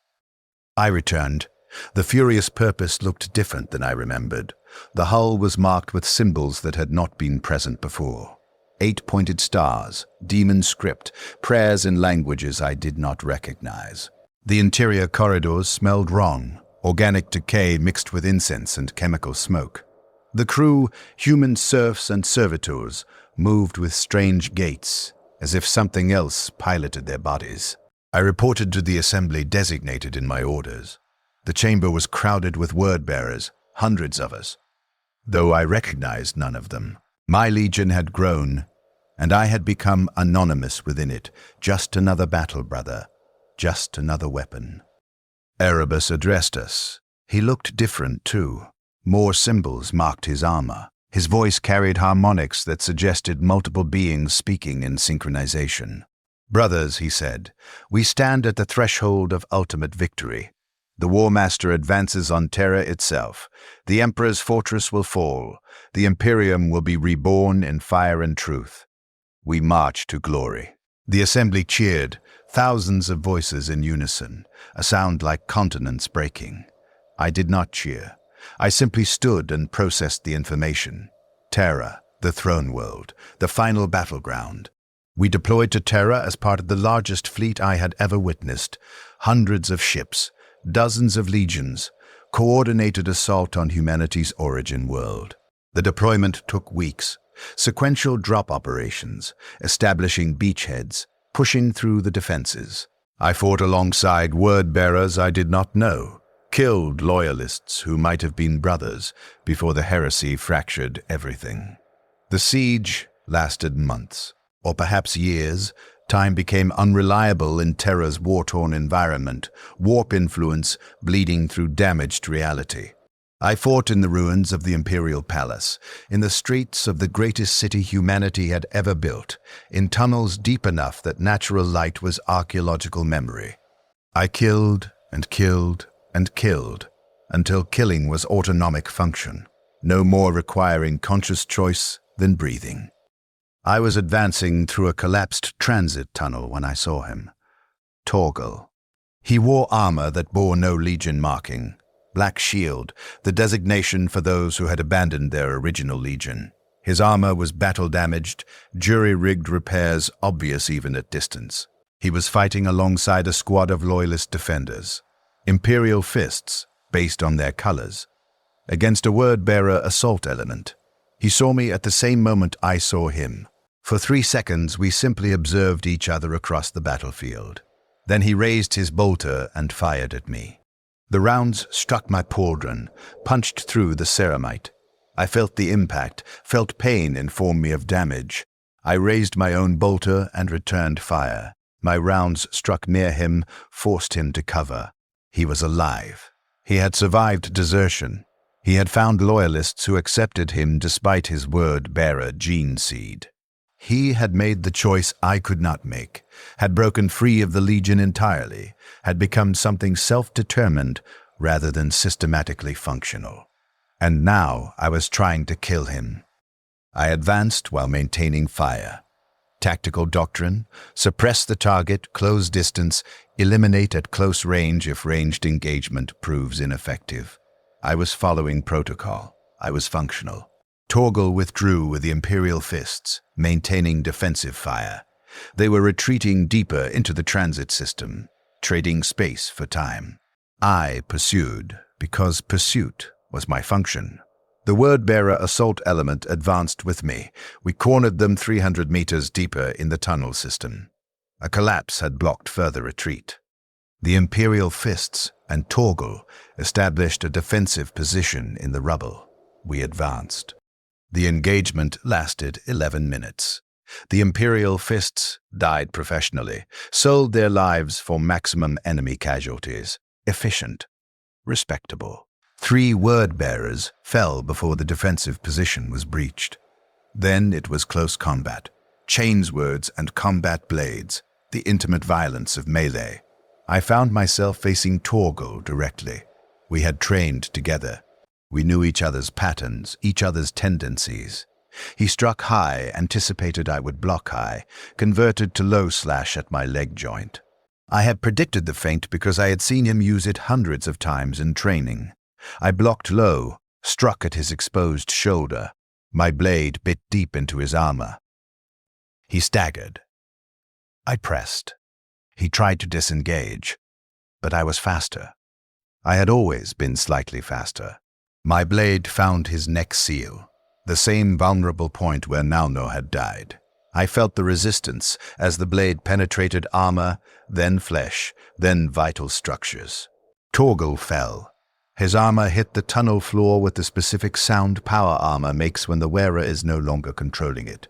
I returned. The Furious Purpose looked different than I remembered. The hull was marked with symbols that had not been present before. 8-pointed stars, demon script, prayers in languages I did not recognize. The interior corridors smelled wrong, organic decay mixed with incense and chemical smoke. The crew, human serfs and servitors, moved with strange gaits, as if something else piloted their bodies. I reported to the assembly designated in my orders. The chamber was crowded with word-bearers, hundreds of us. Though I recognized none of them, my legion had grown, and I had become anonymous within it, just another battle brother, just another weapon. Erebus addressed us. He looked different, too. More symbols marked his armor. His voice carried harmonics that suggested multiple beings speaking in synchronization. "Brothers," he said, "we stand at the threshold of ultimate victory. The War Master advances on Terra itself. The Emperor's fortress will fall. The Imperium will be reborn in fire and truth. We march to glory." The assembly cheered, thousands of voices in unison, a sound like continents breaking. I did not cheer. I simply stood and processed the information. Terra, the throne world, the final battleground. We deployed to Terra as part of the largest fleet I had ever witnessed. Hundreds of ships, dozens of legions, coordinated assault on humanity's origin world. The deployment took weeks. Sequential drop operations, establishing beachheads, pushing through the defenses. I fought alongside word-bearers I did not know, killed loyalists who might have been brothers before the heresy fractured everything. The siege lasted months, or perhaps years. Time became unreliable in Terra's war-torn environment, warp influence bleeding through damaged reality. I fought in the ruins of the Imperial Palace, in the streets of the greatest city humanity had ever built, in tunnels deep enough that natural light was archaeological memory. I killed and killed and killed, until killing was autonomic function, no more requiring conscious choice than breathing. I was advancing through a collapsed transit tunnel when I saw him. Torgal. He wore armor that bore no legion marking. Black shield, the designation for those who had abandoned their original legion. His armor was battle-damaged, jury-rigged repairs obvious even at distance. He was fighting alongside a squad of loyalist defenders. Imperial fists, based on their colors, against a word-bearer assault element. He saw me at the same moment I saw him. For 3 seconds, we simply observed each other across the battlefield. Then he raised his bolter and fired at me. The rounds struck my pauldron, punched through the ceramite. I felt the impact, felt pain inform me of damage. I raised my own bolter and returned fire. My rounds struck near him, forced him to cover. He was alive. He had survived desertion. He had found loyalists who accepted him despite his word-bearer gene seed. He had made the choice I could not make, had broken free of the Legion entirely, had become something self-determined rather than systematically functional. And now I was trying to kill him. I advanced while maintaining fire. Tactical doctrine: suppress the target, close distance, eliminate at close range if ranged engagement proves ineffective. I was following protocol. I was functional. Torgal withdrew with the Imperial fists, maintaining defensive fire. They were retreating deeper into the transit system, trading space for time. I pursued because pursuit was my function. The word-bearer assault element advanced with me. We cornered them 300 meters deeper in the tunnel system. A collapse had blocked further retreat. The Imperial fists and Torgal established a defensive position in the rubble. We advanced. The engagement lasted 11 minutes. The Imperial fists died professionally, sold their lives for maximum enemy casualties. Efficient. Respectable. 3 word-bearers fell before the defensive position was breached. Then it was close combat. Chainswords and combat blades, the intimate violence of melee. I found myself facing Torgal directly. We had trained together. We knew each other's patterns, each other's tendencies. He struck high, anticipated I would block high, converted to low slash at my leg joint. I had predicted the feint because I had seen him use it hundreds of times in training. I blocked low, struck at his exposed shoulder. My blade bit deep into his armor. He staggered. I pressed. He tried to disengage, but I was faster. I had always been slightly faster. My blade found his neck seal, the same vulnerable point where Nalno had died. I felt the resistance as the blade penetrated armor, then flesh, then vital structures. Torgal fell. His armor hit the tunnel floor with the specific sound power armor makes when the wearer is no longer controlling it.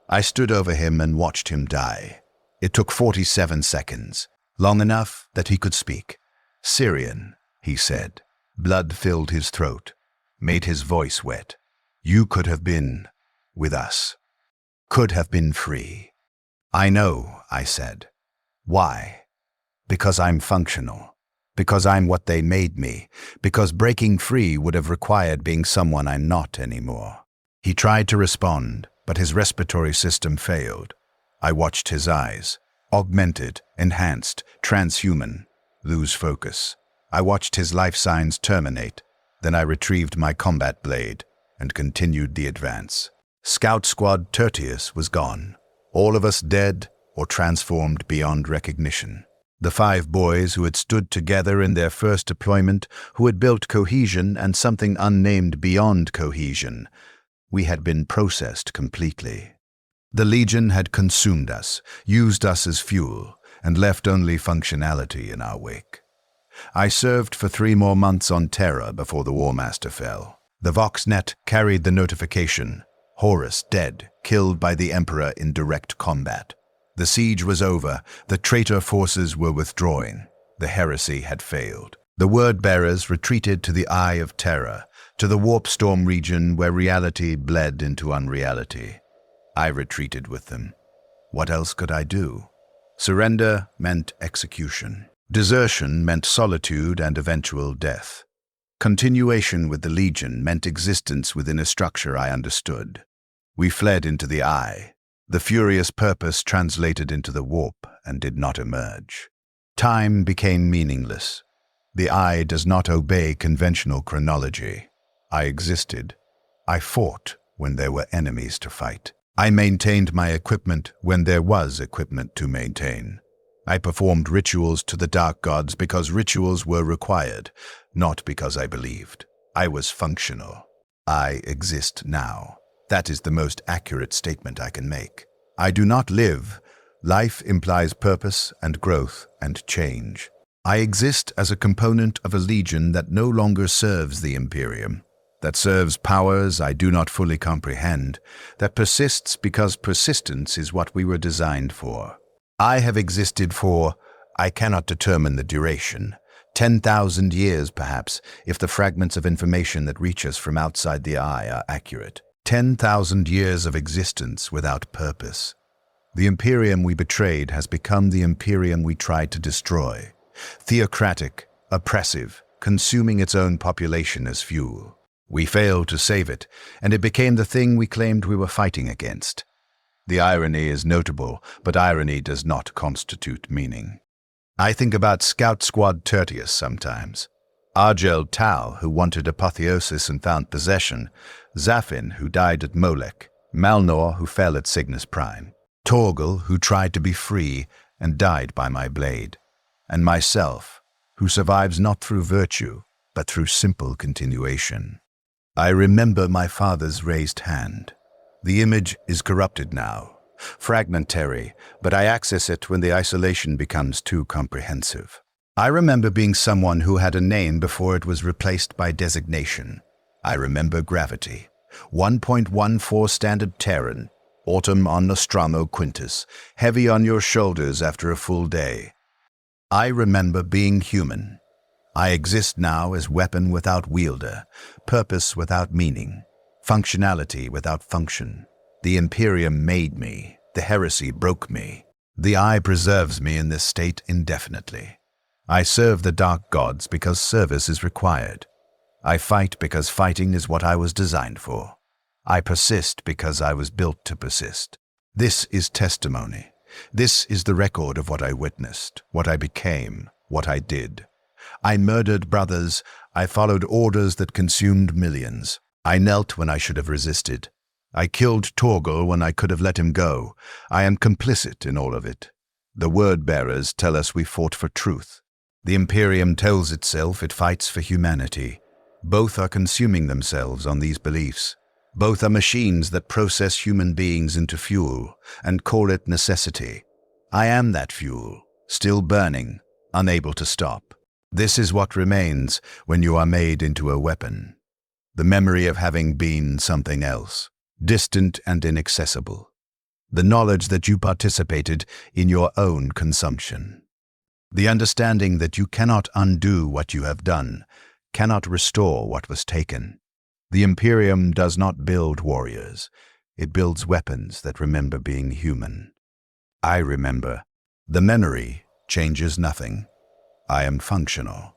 I stood over him and watched him die. It took 47 seconds, long enough that he could speak. "Syrian," he said. Blood filled his throat, made his voice wet. "You could have been with us. Could have been free." "I know," I said. "Why?" "Because I'm functional. Because I'm what they made me. Because breaking free would have required being someone I'm not anymore." He tried to respond, but his respiratory system failed. I watched his eyes, augmented, enhanced, transhuman, lose focus. I watched his life signs terminate. Then I retrieved my combat blade and continued the advance. Scout Squad Tertius was gone. All of us dead or transformed beyond recognition. The 5 boys who had stood together in their first deployment, who had built cohesion and something unnamed beyond cohesion, we had been processed completely. The Legion had consumed us, used us as fuel, and left only functionality in our wake. I served for 3 more months on Terra before the War Master fell. The Voxnet carried the notification: Horus dead, killed by the Emperor in direct combat. The siege was over, the traitor forces were withdrawing. The heresy had failed. The word-bearers retreated to the Eye of Terror, to the warp storm region where reality bled into unreality. I retreated with them. What else could I do? Surrender meant execution. Desertion meant solitude and eventual death. Continuation with the Legion meant existence within a structure I understood. We fled into the Eye. The furious purpose translated into the warp and did not emerge. Time became meaningless. The Eye does not obey conventional chronology. I existed. I fought when there were enemies to fight. I maintained my equipment when there was equipment to maintain. I performed rituals to the dark gods because rituals were required, not because I believed. I was functional. I exist now. That is the most accurate statement I can make. I do not live. Life implies purpose and growth and change. I exist as a component of a legion that no longer serves the Imperium, that serves powers I do not fully comprehend, that persists because persistence is what we were designed for. I have existed for, I cannot determine the duration, 10,000 years perhaps, if the fragments of information that reach us from outside the Eye are accurate. 10,000 years of existence without purpose. The Imperium we betrayed has become the Imperium we tried to destroy. Theocratic, oppressive, consuming its own population as fuel. We failed to save it, and it became the thing we claimed we were fighting against. The irony is notable, but irony does not constitute meaning. I think about Scout Squad Tertius sometimes. Argel Tal, who wanted apotheosis and found possession. Zafin, who died at Molech. Malnor, who fell at Cygnus Prime, Torgal, who tried to be free and died by my blade, and myself, who survives not through virtue, but through simple continuation. I remember my father's raised hand. The image is corrupted now, fragmentary, but I access it when the isolation becomes too comprehensive. I remember being someone who had a name before it was replaced by designation. I remember gravity. 1.14 standard Terran, autumn on Nostromo Quintus, heavy on your shoulders after a full day. I remember being human. I exist now as weapon without wielder, purpose without meaning, functionality without function. The Imperium made me, the heresy broke me. The Eye preserves me in this state indefinitely. I serve the dark gods because service is required. I fight because fighting is what I was designed for. I persist because I was built to persist. This is testimony. This is the record of what I witnessed, what I became, what I did. I murdered brothers. I followed orders that consumed millions. I knelt when I should have resisted. I killed Torgal when I could have let him go. I am complicit in all of it. The word-bearers tell us we fought for truth. The Imperium tells itself it fights for humanity. Both are consuming themselves on these beliefs. Both are machines that process human beings into fuel and call it necessity. I am that fuel, still burning, unable to stop. This is what remains when you are made into a weapon. The memory of having been something else, distant and inaccessible. The knowledge that you participated in your own consumption. The understanding that you cannot undo what you have done, cannot restore what was taken. The Imperium does not build warriors. It builds weapons that remember being human. I remember. The memory changes nothing. I am functional.